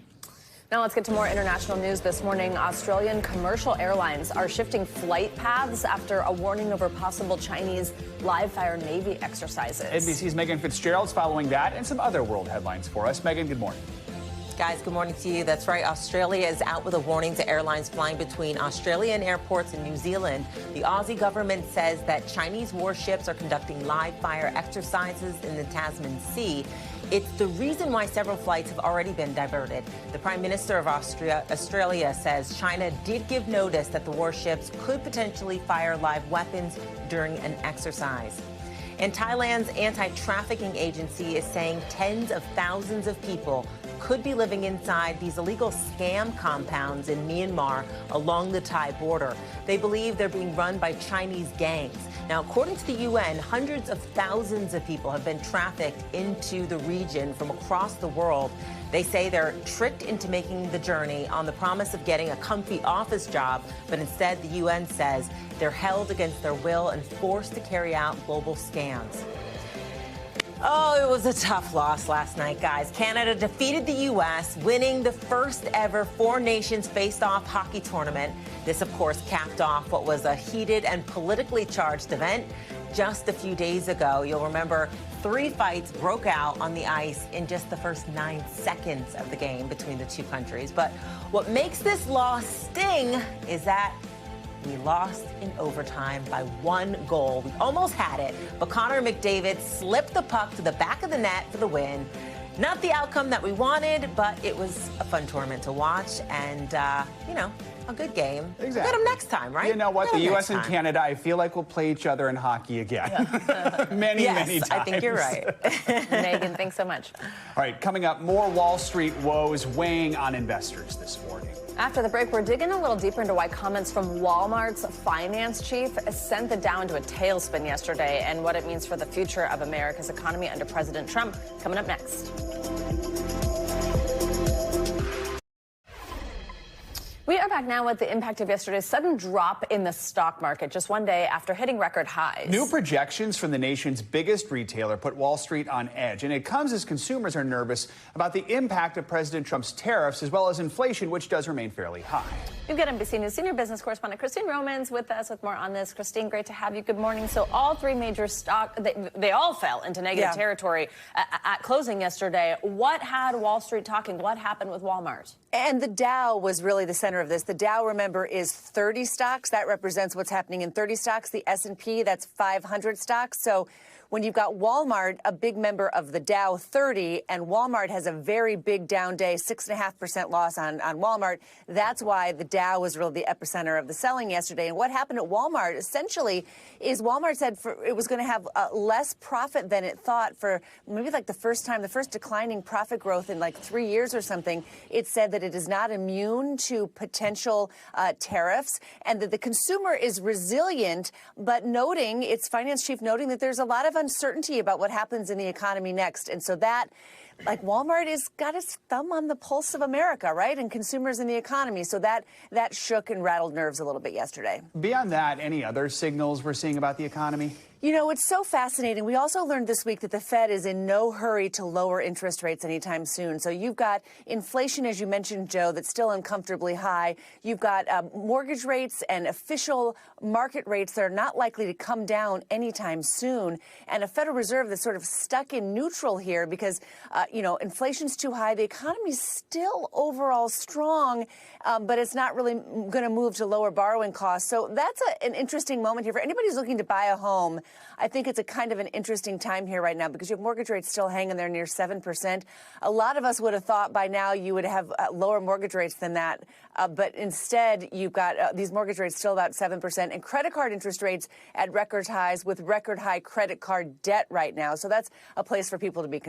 Now let's get to more international news this morning. Australian commercial airlines are shifting flight paths after a warning over possible Chinese live-fire Navy exercises. NBC's Megan Fitzgerald's following that and some other world headlines for us. Megan, good morning. Guys, good morning to you. That's right. Australia is out with a warning to airlines flying between Australian airports and New Zealand. The Aussie government says that Chinese warships are conducting live-fire exercises in the Tasman Sea. It's the reason why several flights have already been diverted. The Prime Minister of Australia says China did give notice that the warships could potentially fire live weapons during an exercise. And Thailand's anti-trafficking agency is saying tens of thousands of people could be living inside these illegal scam compounds in Myanmar along the Thai border. They believe they're being run by Chinese gangs. Now, according to the UN, hundreds of thousands of people have been trafficked into the region from across the world. They say they're tricked into making the journey on the promise of getting a comfy office job, but instead the UN says they're held against their will and forced to carry out global scams. Oh, it was a tough loss last night, guys. Canada defeated the U.S., winning the first ever Four Nations face-off hockey tournament. This, of course, capped off what was a heated and politically charged event just a few days ago. You'll remember 3 fights broke out on the ice in just the first 9 seconds of the game between the two countries. But what makes this loss sting is that we lost in overtime by 1 goal. We almost had it, but Connor McDavid slipped the puck to the back of the net for the win. Not the outcome that we wanted, but it was a fun tournament to watch and, a good game. Exactly. We'll get them next time, right? You know what? The U.S. and Canada, I feel like we'll play each other in hockey again. Yeah. many times. I think you're right. Megan, thanks so much. All right, coming up, more Wall Street woes weighing on investors this morning. After the break, we're digging a little deeper into why comments from Walmart's finance chief sent the Dow into a tailspin yesterday and what it means for the future of America's economy under President Trump. Coming up next. We are back now with the impact of yesterday's sudden drop in the stock market just one day after hitting record highs. New projections from the nation's biggest retailer put Wall Street on edge, and it comes as consumers are nervous about the impact of President Trump's tariffs as well as inflation, which does remain fairly high. We've got NBC News senior business correspondent Christine Romans with us with more on this. Christine, great to have you. Good morning. So all 3 major stock, they all fell into negative territory at closing yesterday. What had Wall Street talking? What happened with Walmart? And the Dow was really the center of this. The Dow, remember, is 30 stocks. That represents what's happening in 30 stocks. The S&P, that's 500 stocks. So when you've got Walmart, a big member of the Dow 30, and Walmart has a very big down day, 6.5% loss on Walmart, that's why the Dow was really the epicenter of the selling yesterday. And what happened at Walmart, essentially, is Walmart said it was going to have less profit than it thought for maybe like the first declining profit growth in like 3 years or something. It said that it is not immune to potential tariffs and that the consumer is resilient, but noting, its finance chief noting that there's a lot of uncertainty about what happens in the economy next. And so that, like, Walmart has got its thumb on the pulse of America, right? And consumers in the economy. So that shook and rattled nerves a little bit yesterday. Beyond that, any other signals we're seeing about the economy? You know, it's so fascinating. We also learned this week that the Fed is in no hurry to lower interest rates anytime soon. So you've got inflation, as you mentioned, Joe, that's still uncomfortably high. You've got mortgage rates and official market rates that are not likely to come down anytime soon. And a Federal Reserve that's sort of stuck in neutral here because, inflation's too high. The economy's still overall strong, but it's not really going to move to lower borrowing costs. So that's an interesting moment here for anybody who's looking to buy a home. I think it's a kind of an interesting time here right now because you have mortgage rates still hanging there near 7%. A lot of us would have thought by now you would have lower mortgage rates than that. But instead, you've got these mortgage rates still about 7% and credit card interest rates at record highs with record high credit card debt right now. So that's a place for people to be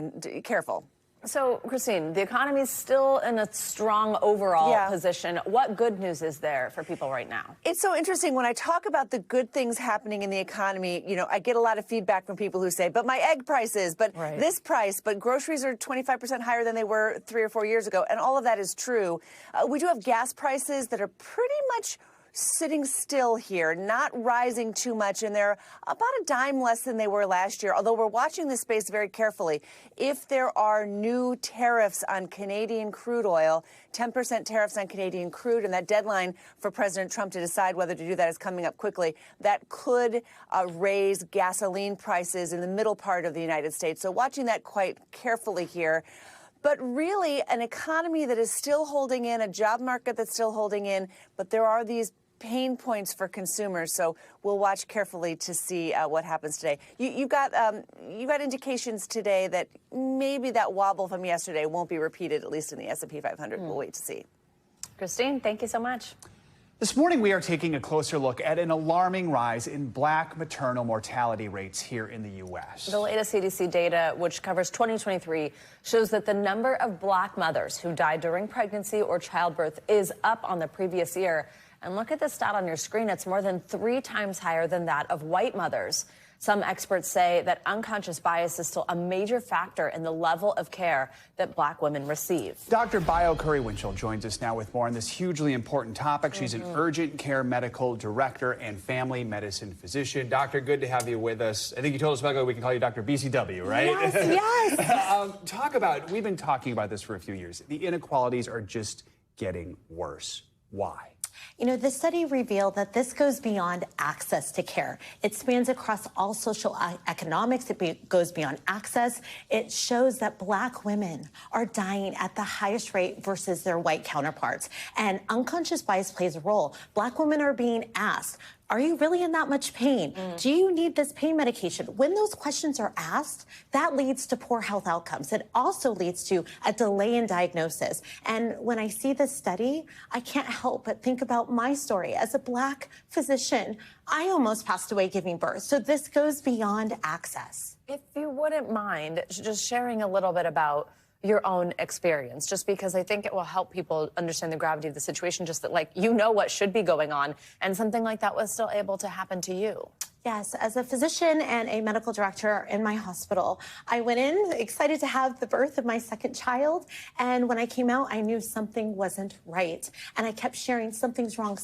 careful. So, Christine, the economy is still in a strong overall position. What good news is there for people right now? It's so interesting. When I talk about the good things happening in the economy, I get a lot of feedback from people who say, but my egg prices, but this price, but groceries are 25% higher than they were 3 or 4 years ago. And all of that is true. We do have gas prices that are pretty much sitting still here, not rising too much, and they're about a dime less than they were last year, although we're watching this space very carefully. If there are new tariffs on Canadian crude oil, 10% tariffs on Canadian crude, and that deadline for President Trump to decide whether to do that is coming up quickly, that could raise gasoline prices in the middle part of the United States. So watching that quite carefully here. But really, an economy that is still holding in, a job market that's still holding in, but there are these pain points for consumers. So we'll watch carefully to see what happens today. You got indications today that maybe that wobble from yesterday won't be repeated, at least in the S&P 500. We'll wait to see. Christine, thank you so much. This morning, we are taking a closer look at an alarming rise in Black maternal mortality rates here in the U.S. The latest CDC data, which covers 2023, shows that the number of Black mothers who died during pregnancy or childbirth is up on the previous year. And look at the stat on your screen. It's more than 3 times higher than that of white mothers. Some experts say that unconscious bias is still a major factor in the level of care that Black women receive. Dr. Bio Curry-Winchell joins us now with more on this hugely important topic. She's an urgent care medical director and family medicine physician. Doctor, good to have you with us. I think you told us about ago we can call you Dr. BCW, right? Yes. We've been talking about this for a few years. The inequalities are just getting worse. Why? The study revealed that this goes beyond access to care. It spans across all social economics. It goes beyond access. It shows that Black women are dying at the highest rate versus their white counterparts. And unconscious bias plays a role. Black women are being asked, are you really in that much pain? Do you need this pain medication? When those questions are asked, that leads to poor health outcomes. It also leads to a delay in diagnosis. And when I see this study, I can't help but think about my story. As a Black physician, I almost passed away giving birth. So this goes beyond access. If you wouldn't mind just sharing a little bit about your own experience, just because I think it will help people understand the gravity of the situation, just that, what should be going on, and something like that was still able to happen to you. Yes, as a physician and a medical director in my hospital, I went in excited to have the birth of my second child. And when I came out, I knew something wasn't right. And I kept sharing, something's wrong.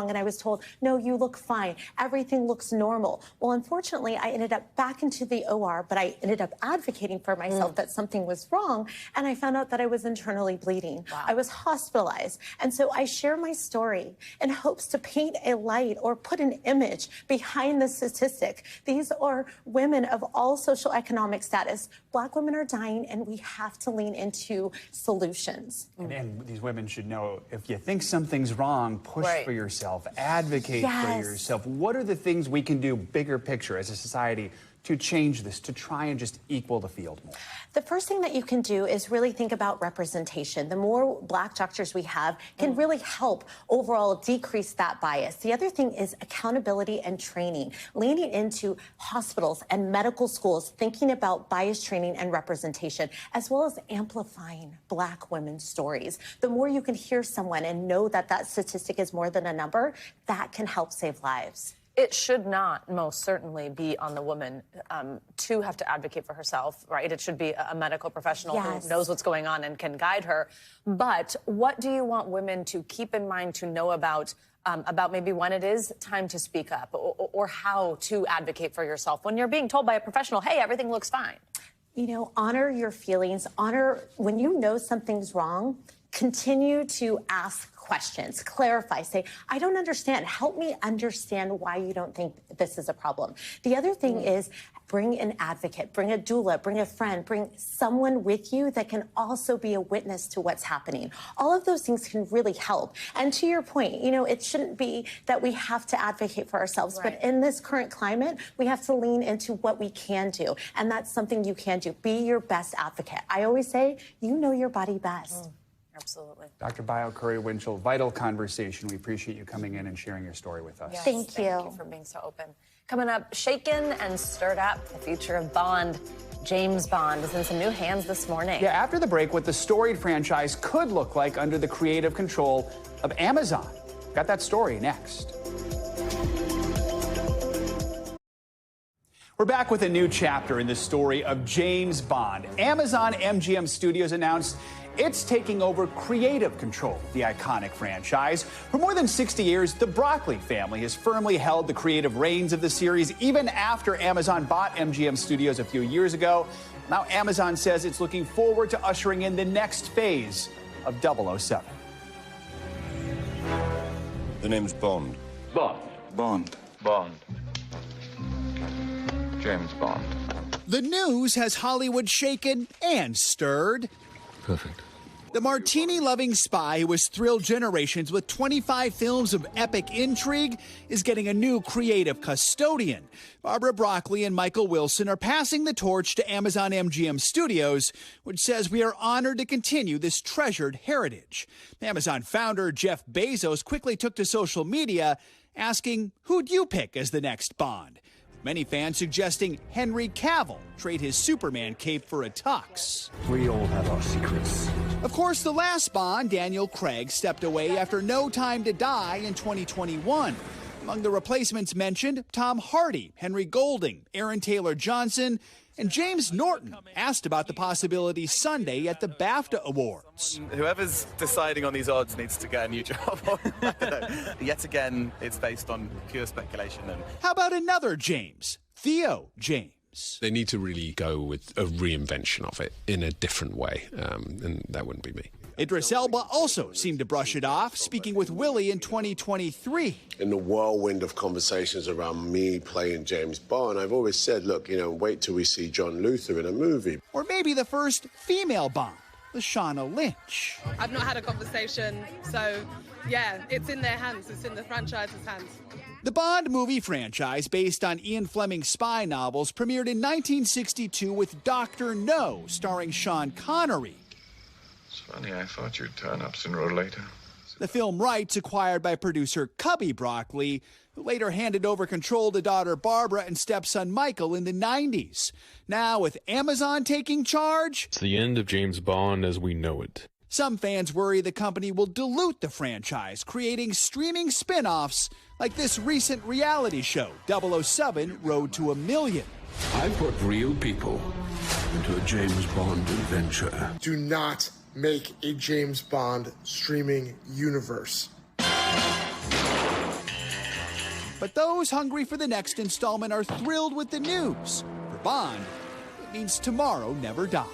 And I was told, no, you look fine. Everything looks normal. Well, unfortunately, I ended up back into the OR, but I ended up advocating for myself that something was wrong. And I found out that I was internally bleeding. Wow. I was hospitalized. And so I share my story in hopes to paint a light or put an image behind the statistic. These are women of all social economic status. Black women are dying, and we have to lean into solutions. And these women should know, if you think something's wrong, push for yourself, advocate for yourself. What are the things we can do bigger picture as a society to change this, to try and just equal the field more? The first thing that you can do is really think about representation. The more Black doctors we have can really help overall decrease that bias. The other thing is accountability and training, leaning into hospitals and medical schools, thinking about bias training and representation, as well as amplifying Black women's stories. The more you can hear someone and know that that statistic is more than a number, that can help save lives. It should not most certainly be on the woman to have to advocate for herself, right? It should be a medical professional who knows what's going on and can guide her. But what do you want women to keep in mind, to know about maybe when it is time to speak up, or how to advocate for yourself when you're being told by a professional, hey, everything looks fine? You know, honor your feelings, honor when you know something's wrong, continue to ask questions, clarify, say, I don't understand. Help me understand why you don't think this is a problem. The other thing is bring an advocate, bring a doula, bring a friend, bring someone with you that can also be a witness to what's happening. All of those things can really help. And to your point, you know, it shouldn't be that we have to advocate for ourselves, but in this current climate, we have to lean into what we can do. And that's something you can do. Be your best advocate. I always say, you know your body best. Absolutely. Dr. Bio Curry-Winchell, vital conversation. We appreciate you coming in and sharing your story with us. Yes, Thank you. Thank you for being so open. Coming up, shaken and stirred up, the future of Bond. James Bond is in some new hands this morning. Yeah, after the break, what the storied franchise could look like under the creative control of Amazon. Got that story next. We're back with a new chapter in the story of James Bond. Amazon MGM Studios announced it's taking over creative control of the iconic franchise. For more than 60 years, the Broccoli family has firmly held the creative reins of the series, even after Amazon bought MGM Studios a few years ago. Now Amazon says it's looking forward to ushering in the next phase of 007. The name's Bond. Bond. Bond. Bond. James Bond. The news has Hollywood shaken and stirred. Perfect. The martini-loving spy who has thrilled generations with 25 films of epic intrigue is getting a new creative custodian. Barbara Broccoli and Michael Wilson are passing the torch to Amazon MGM Studios, which says we are honored to continue this treasured heritage. Amazon founder Jeff Bezos quickly took to social media asking, who'd you pick as the next Bond? Many fans suggesting Henry Cavill trade his Superman cape for a tux. We all have our secrets. Of course, the last Bond, Daniel Craig, stepped away after No Time to Die in 2021. Among the replacements mentioned, Tom Hardy, Henry Golding, Aaron Taylor Johnson, and James Norton asked about the possibility Sunday at the BAFTA Awards. Whoever's deciding on these odds needs to get a new job. Yet again, it's based on pure speculation. How about another James, Theo James? They need to really go with a reinvention of it in a different way, and that wouldn't be me. Idris Elba also seemed to brush it off, speaking with Willie in 2023. In the whirlwind of conversations around me playing James Bond, I've always said, look, you know, wait till we see John Luther in a movie. Or maybe the first female Bond, Lashana Lynch. I've not had a conversation, so yeah, it's in their hands. It's in the franchise's hands. The Bond movie franchise, based on Ian Fleming's spy novels, premiered in 1962 with Dr. No, starring Sean Connery. It's funny, I thought you'd turn up sooner or later. The film rights acquired by producer Cubby Broccoli, who later handed over control to daughter Barbara and stepson Michael in the 90s. Now, with Amazon taking charge, it's the end of James Bond as we know it. Some fans worry the company will dilute the franchise, creating streaming spin-offs like this recent reality show, 007 Road to a Million. I put real people into a James Bond adventure. Do not make a James Bond streaming universe. But those hungry for the next installment are thrilled with the news. For Bond, it means tomorrow never dies.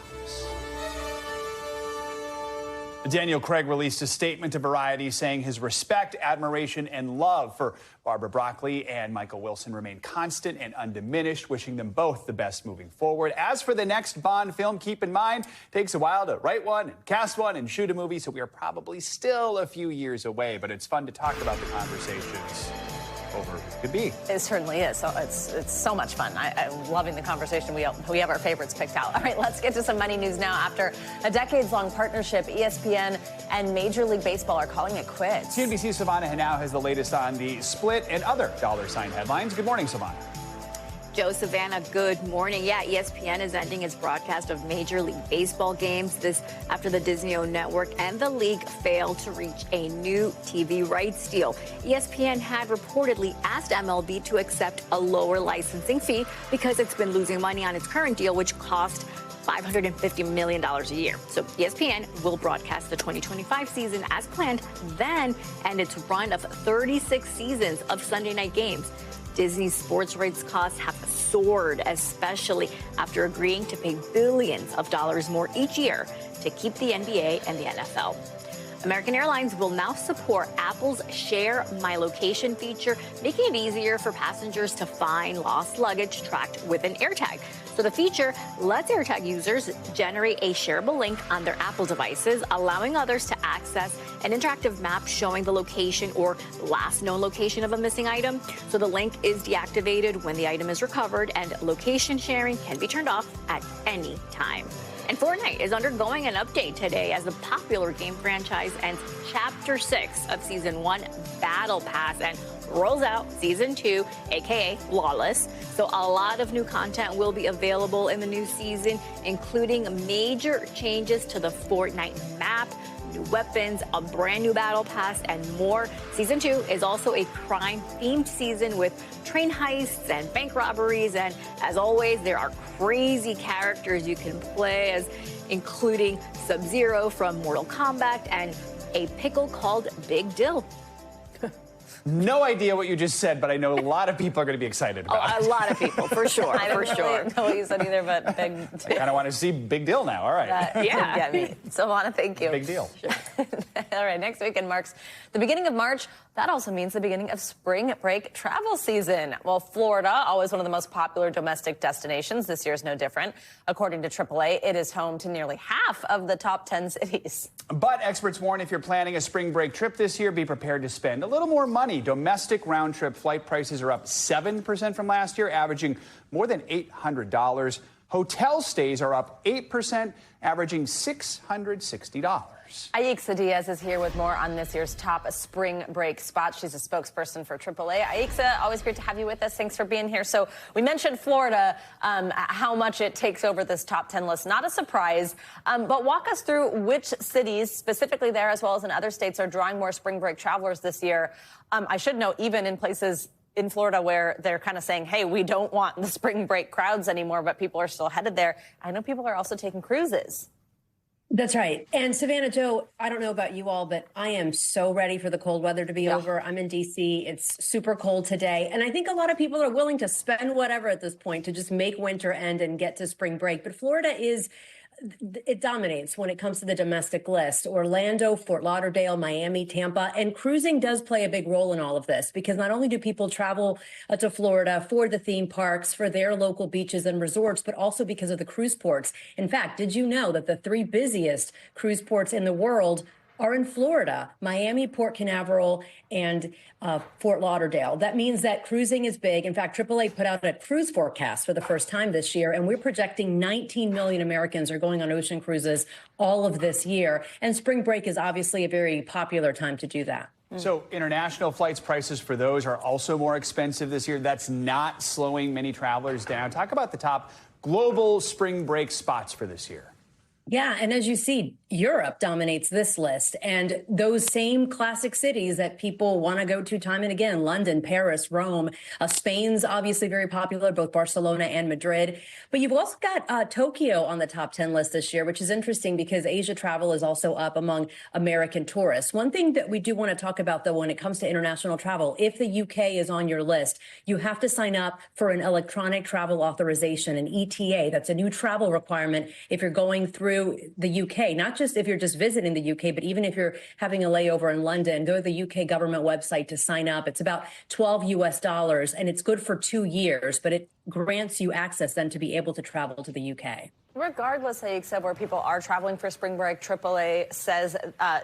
Daniel Craig released a statement to Variety saying his respect, admiration, and love for Barbara Broccoli and Michael Wilson remain constant and undiminished, wishing them both the best moving forward. As for the next Bond film, keep in mind, it takes a while to write one, and cast one, and shoot a movie, so we are probably still a few years away, but it's fun to talk about the conversations over could be. It certainly is. So it's so much fun. I'm loving the conversation. We have our favorites picked out. All right, let's get to some money news now. After a decades-long partnership, ESPN and Major League Baseball are calling it quits. CNBC's Savannah Hanau has the latest on the split and other dollar sign headlines. Good morning, Savannah. Joe, Savannah, good morning. Yeah, ESPN is ending its broadcast of Major League Baseball games. This after the Disney-owned network and the league failed to reach a new TV rights deal. ESPN had reportedly asked MLB to accept a lower licensing fee because it's been losing money on its current deal, which cost $550 million a year. So ESPN will broadcast the 2025 season as planned, then end its run of 36 seasons of Sunday night games. Disney's sports rights costs have soared, especially after agreeing to pay billions of dollars more each year to keep the NBA and the NFL. American Airlines will now support Apple's Share My Location feature, making it easier for passengers to find lost luggage tracked with an AirTag. So the feature lets AirTag users generate a shareable link on their Apple devices, allowing others to access an interactive map showing the location or last known location of a missing item. So the link is deactivated when the item is recovered, and location sharing can be turned off at any time. And Fortnite is undergoing an update today as the popular game franchise ends Chapter 6 of Season 1 Battle Pass and rolls out Season 2, a.k.a. Lawless. So a lot of new content will be available in the new season, including major changes to the Fortnite map, new weapons, a brand new battle pass, and more. Season 2 is also a crime-themed season with train heists and bank robberies. And as always, there are crazy characters you can play as, including Sub-Zero from Mortal Kombat and a pickle called Big Dill. No idea what you just said, but I know a lot of people are going to be excited about it. A lot of people, for sure. I don't really know what you said either, but Big I kind of want to see Big Deal now. All right. Yeah. Get me. Savannah, thank you. Big deal. Sure. All right, next weekend marks the beginning of March. That also means the beginning of spring break travel season. Well, Florida, always one of the most popular domestic destinations. This year is no different. According to AAA, it is home to nearly half of the top 10 cities. But experts warn if you're planning a spring break trip this year, be prepared to spend a little more money. Domestic round-trip flight prices are up 7% from last year, averaging more than $800. Hotel stays are up 8%, averaging $660. Aixa Diaz is here with more on this year's top spring break spots. She's a spokesperson for AAA. Aixa, always great to have you with us. Thanks for being here. So we mentioned Florida, how much it takes over this top 10 list. Not a surprise, but walk us through which cities, specifically there as well as in other states, are drawing more spring break travelers this year. I should note, even in places in Florida where they're kind of saying, hey, we don't want the spring break crowds anymore, but people are still headed there. I know people are also taking cruises. That's right. And Savannah, Joe, I don't know about you all, but I am so ready for the cold weather to be over. I'm in D.C. It's super cold today. And I think a lot of people are willing to spend whatever at this point to just make winter end and get to spring break. But Florida it dominates when it comes to the domestic list. Orlando, Fort Lauderdale, Miami, Tampa, and cruising does play a big role in all of this, because not only do people travel to Florida for the theme parks, for their local beaches and resorts, but also because of the cruise ports. In fact, did you know that the 3 busiest cruise ports in the world are in Florida: Miami, Port Canaveral, and Fort Lauderdale? That means that cruising is big. In fact, AAA put out a cruise forecast for the first time this year, and we're projecting 19 million Americans are going on ocean cruises all of this year. And spring break is obviously a very popular time to do that. So international flights prices for those are also more expensive this year. That's not slowing many travelers down. Talk about the top global spring break spots for this year. Yeah, and as you see, Europe dominates this list, and those same classic cities that people want to go to time and again: London, Paris, Rome. Spain's obviously very popular, both Barcelona and Madrid. But you've also got Tokyo on the top 10 list this year, which is interesting because Asia travel is also up among American tourists. One thing that we do want to talk about, though, when it comes to international travel, if the UK is on your list, you have to sign up for an electronic travel authorization, an ETA. That's a new travel requirement if you're going through through the UK, not just if you're just visiting the UK, but even if you're having a layover in London, go to the UK government website to sign up. It's about $12 US, and it's good for 2 years, but it grants you access then to be able to travel to the UK. Regardless, of where people are traveling for spring break, AAA says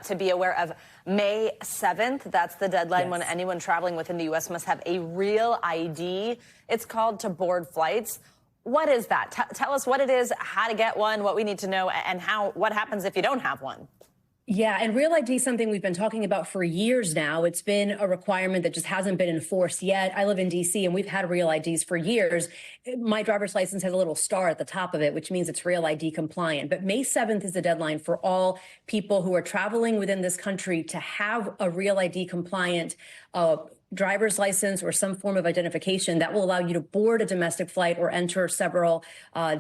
to be aware of May 7th. That's the deadline when anyone traveling within the U.S. must have a real ID. It's called to board flights. What is that? Tell us what it is, how to get one, what we need to know, and what happens if you don't have one. Yeah, and Real ID is something we've been talking about for years now. It's been a requirement that just hasn't been enforced yet. I live in D.C., and we've had Real IDs for years. My driver's license has a little star at the top of it, which means it's Real ID compliant. But May 7th is the deadline for all people who are traveling within this country to have a Real ID compliant driver's license or some form of identification that will allow you to board a domestic flight or enter several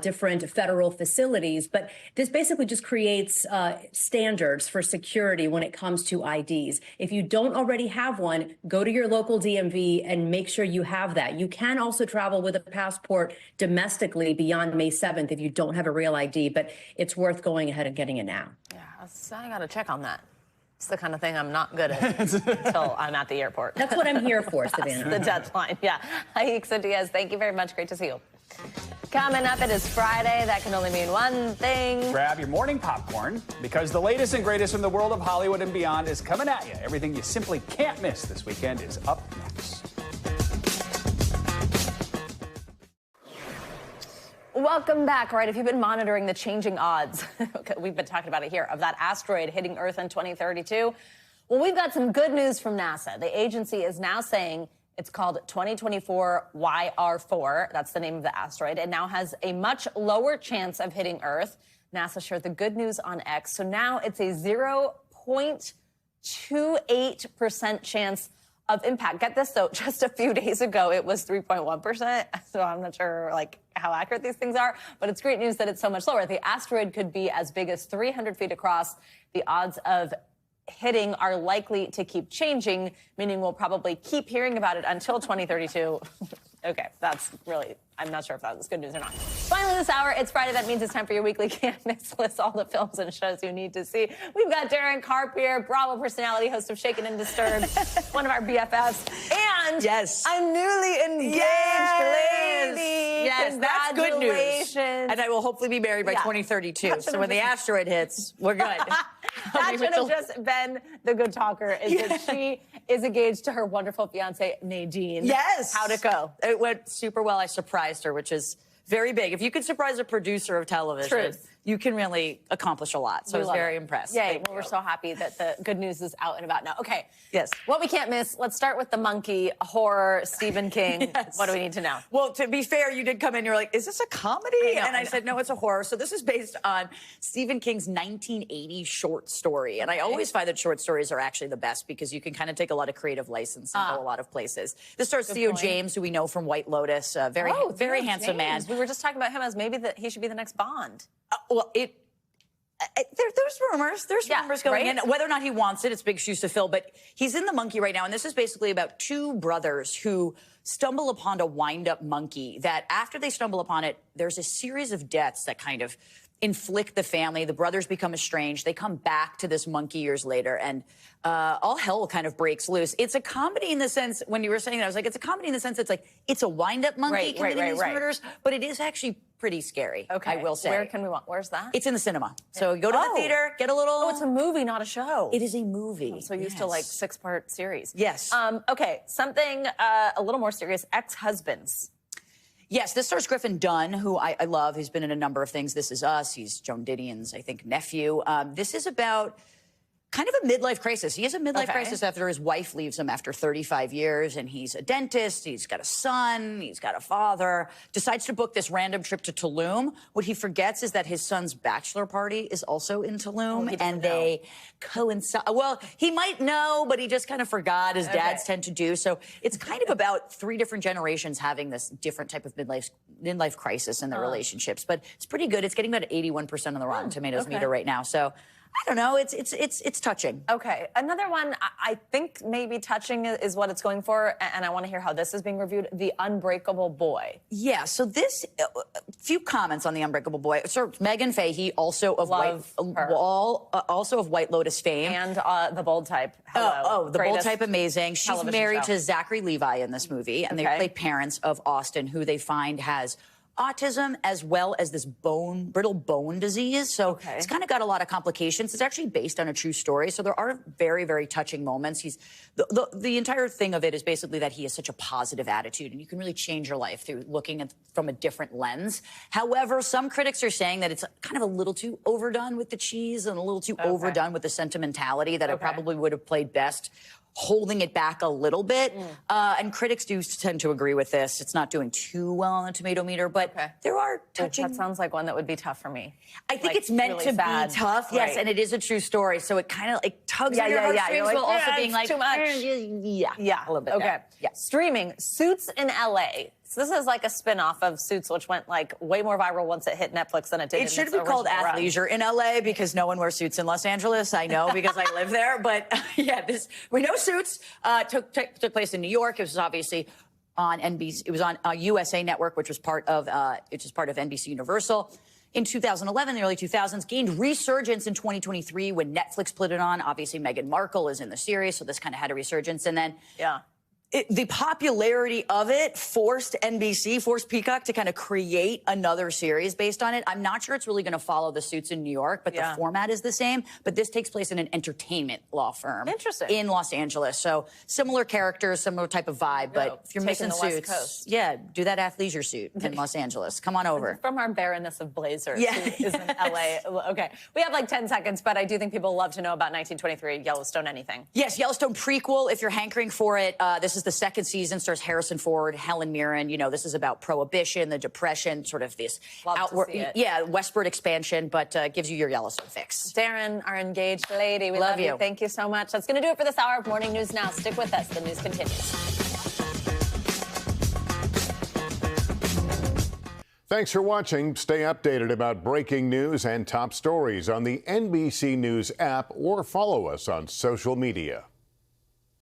different federal facilities. But this basically just creates standards for security when it comes to IDs. If you don't already have one, go to your local DMV and make sure you have that. You can also travel with a passport domestically beyond May 7th if you don't have a Real ID, but it's worth going ahead and getting it now. Yeah, I got to check on that. It's the kind of thing I'm not good at until I'm at the airport. That's what I'm here for, Savannah. That's the deadline, yeah. Aixa Diaz, thank you very much. Great to see you. Coming up, it is Friday. That can only mean one thing. Grab your morning popcorn, because the latest and greatest from the world of Hollywood and beyond is coming at you. Everything you simply can't miss this weekend is up next. Welcome back. All right, if you've been monitoring the changing odds, we've been talking about it here, of that asteroid hitting Earth in 2032, well, we've got some good news from NASA. The agency is now saying it's called 2024 YR4. That's the name of the asteroid. It now has a much lower chance of hitting Earth. NASA shared the good news on X. So now it's a 0.28% chance of impact. Get this, though, just a few days ago, it was 3.1%. So I'm not sure, how accurate these things are, but it's great news that it's so much lower. The asteroid could be as big as 300 feet across. The odds of hitting are likely to keep changing, meaning we'll probably keep hearing about it until 2032. Okay, that's really, I'm not sure if that's good news or not. Finally this hour, it's Friday. That means it's time for your weekly can't miss list, all the films and shows you need to see. We've got Darren Karp here, Bravo personality, host of Shaken and Disturbed, one of our BFFs, and a newly engaged lady. Yes, that's good news. And I will hopefully be married by 2032. So when the asteroid hits, we're good. That should have just been the good talker, is that she is engaged to her wonderful fiance, Nadine. Yes. How'd it go? It went super well. I surprised her, which is very big. If you could surprise a producer of television, you can really accomplish a lot. So I was very impressed. Yay. Well, we're so happy that the good news is out and about now. Okay. Yes. What we can't miss, let's start with the monkey horror, Stephen King. Yes. What do we need to know? Well, to be fair, you did come in, you're like, is this a comedy? I said, no, it's a horror. So this is based on Stephen King's 1980 short story. And I always find that short stories are actually the best because you can kind of take a lot of creative license and go a lot of places. This stars Theo James, who we know from White Lotus, very handsome man. We were just talking about him as maybe he should be the next Bond. There's rumors. There's rumors going in. Whether or not he wants it, it's big shoes to fill. But he's in The Monkey right now, and this is basically about two brothers who stumble upon a wind-up monkey that after they stumble upon it, there's a series of deaths that kind of inflict the family. The brothers become estranged. They come back to this monkey years later, and all hell kind of breaks loose. It's a comedy in the sense, when you were saying that, I was like, it's a comedy in the sense it's like, it's a wind-up monkey committing these murders, but it is actually pretty scary, I will say. Where's that? It's in the cinema. So go to the theater, get a little... Oh, it's a movie, not a show. It is a movie. I'm so used to 6-part series. Yes. Okay, something a little more serious, Ex-Husbands. Yes, this stars Griffin Dunn, who I love. He's been in a number of things. This Is Us. He's Joan Didion's, I think, nephew. This is about kind of a midlife crisis. He has a midlife crisis after his wife leaves him after 35 years, and he's a dentist, he's got a son, he's got a father, decides to book this random trip to Tulum. What he forgets is that his son's bachelor party is also in Tulum, and they coincide. Well, he might know, but he just kind of forgot, as dads tend to do. So it's kind of about 3 different generations having this different type of midlife crisis in their relationships. But it's pretty good. It's getting about 81% on the Rotten Tomatoes meter right now. So I don't know. It's touching. Okay, another one I think maybe touching is what it's going for, and I want to hear how this is being reviewed. The Unbreakable Boy. Yeah. So this, few comments on the Unbreakable Boy. So Megan Fahey, also of also of White Lotus fame, and the Bold Type. Hello. The Bold Type, amazing. She's married to Zachary Levi in this movie, and they play parents of Austin, who they find has autism as well as this brittle bone disease. So it's kind of got a lot of complications. It's actually based on a true story. So there are very, very touching moments. The entire thing of it is basically that he has such a positive attitude, and you can really change your life through looking at from a different lens. However, some critics are saying that it's kind of a little too overdone with the cheese and a little too overdone with the sentimentality, that it probably would have played best holding it back a little bit. And critics do tend to agree with this. It's not doing too well on the tomato meter, but there are touching... That sounds like one that would be tough for me. I think it's meant really to be tough, yes, and it is a true story, so it kind of tugs on your heartstrings while also being like... too much. Yeah, a little bit. Okay. Yeah. Streaming, Suits in L.A. So this is like a spin-off of Suits, which went like way more viral once it hit Netflix than it did. It should be called Athleisure in LA because no one wears suits in Los Angeles. I know because I live there. But yeah, we know Suits took place in New York. It was obviously on NBC. It was on USA Network, which was part of NBC Universal. In 2011, the early 2000s, gained resurgence in 2023 when Netflix put it on. Obviously, Meghan Markle is in the series, so this kind of had a resurgence. And then the popularity of it forced Peacock to kind of create another series based on it. I'm not sure it's really going to follow the Suits in New York, but the format is the same. But this takes place in an entertainment law firm in Los Angeles. So similar characters, similar type of vibe. But if you're missing Suits, do that athleisure suit in Los Angeles. Come on over. From our barrenness of blazers, who is in LA. Okay, we have like 10 seconds, but I do think people love to know about 1923, Yellowstone, anything. Yes, Yellowstone prequel, if you're hankering for it. This is the second season, stars Harrison Ford, Helen Mirren. You know, this is about Prohibition, the Depression, sort of this westward expansion, but gives you your Yellowstone fix. Darren, our engaged lady, we love you. Thank you so much. That's going to do it for this hour of Morning News Now. Stick with us. The news continues. Thanks for watching. Stay updated about breaking news and top stories on the NBC News app or follow us on social media.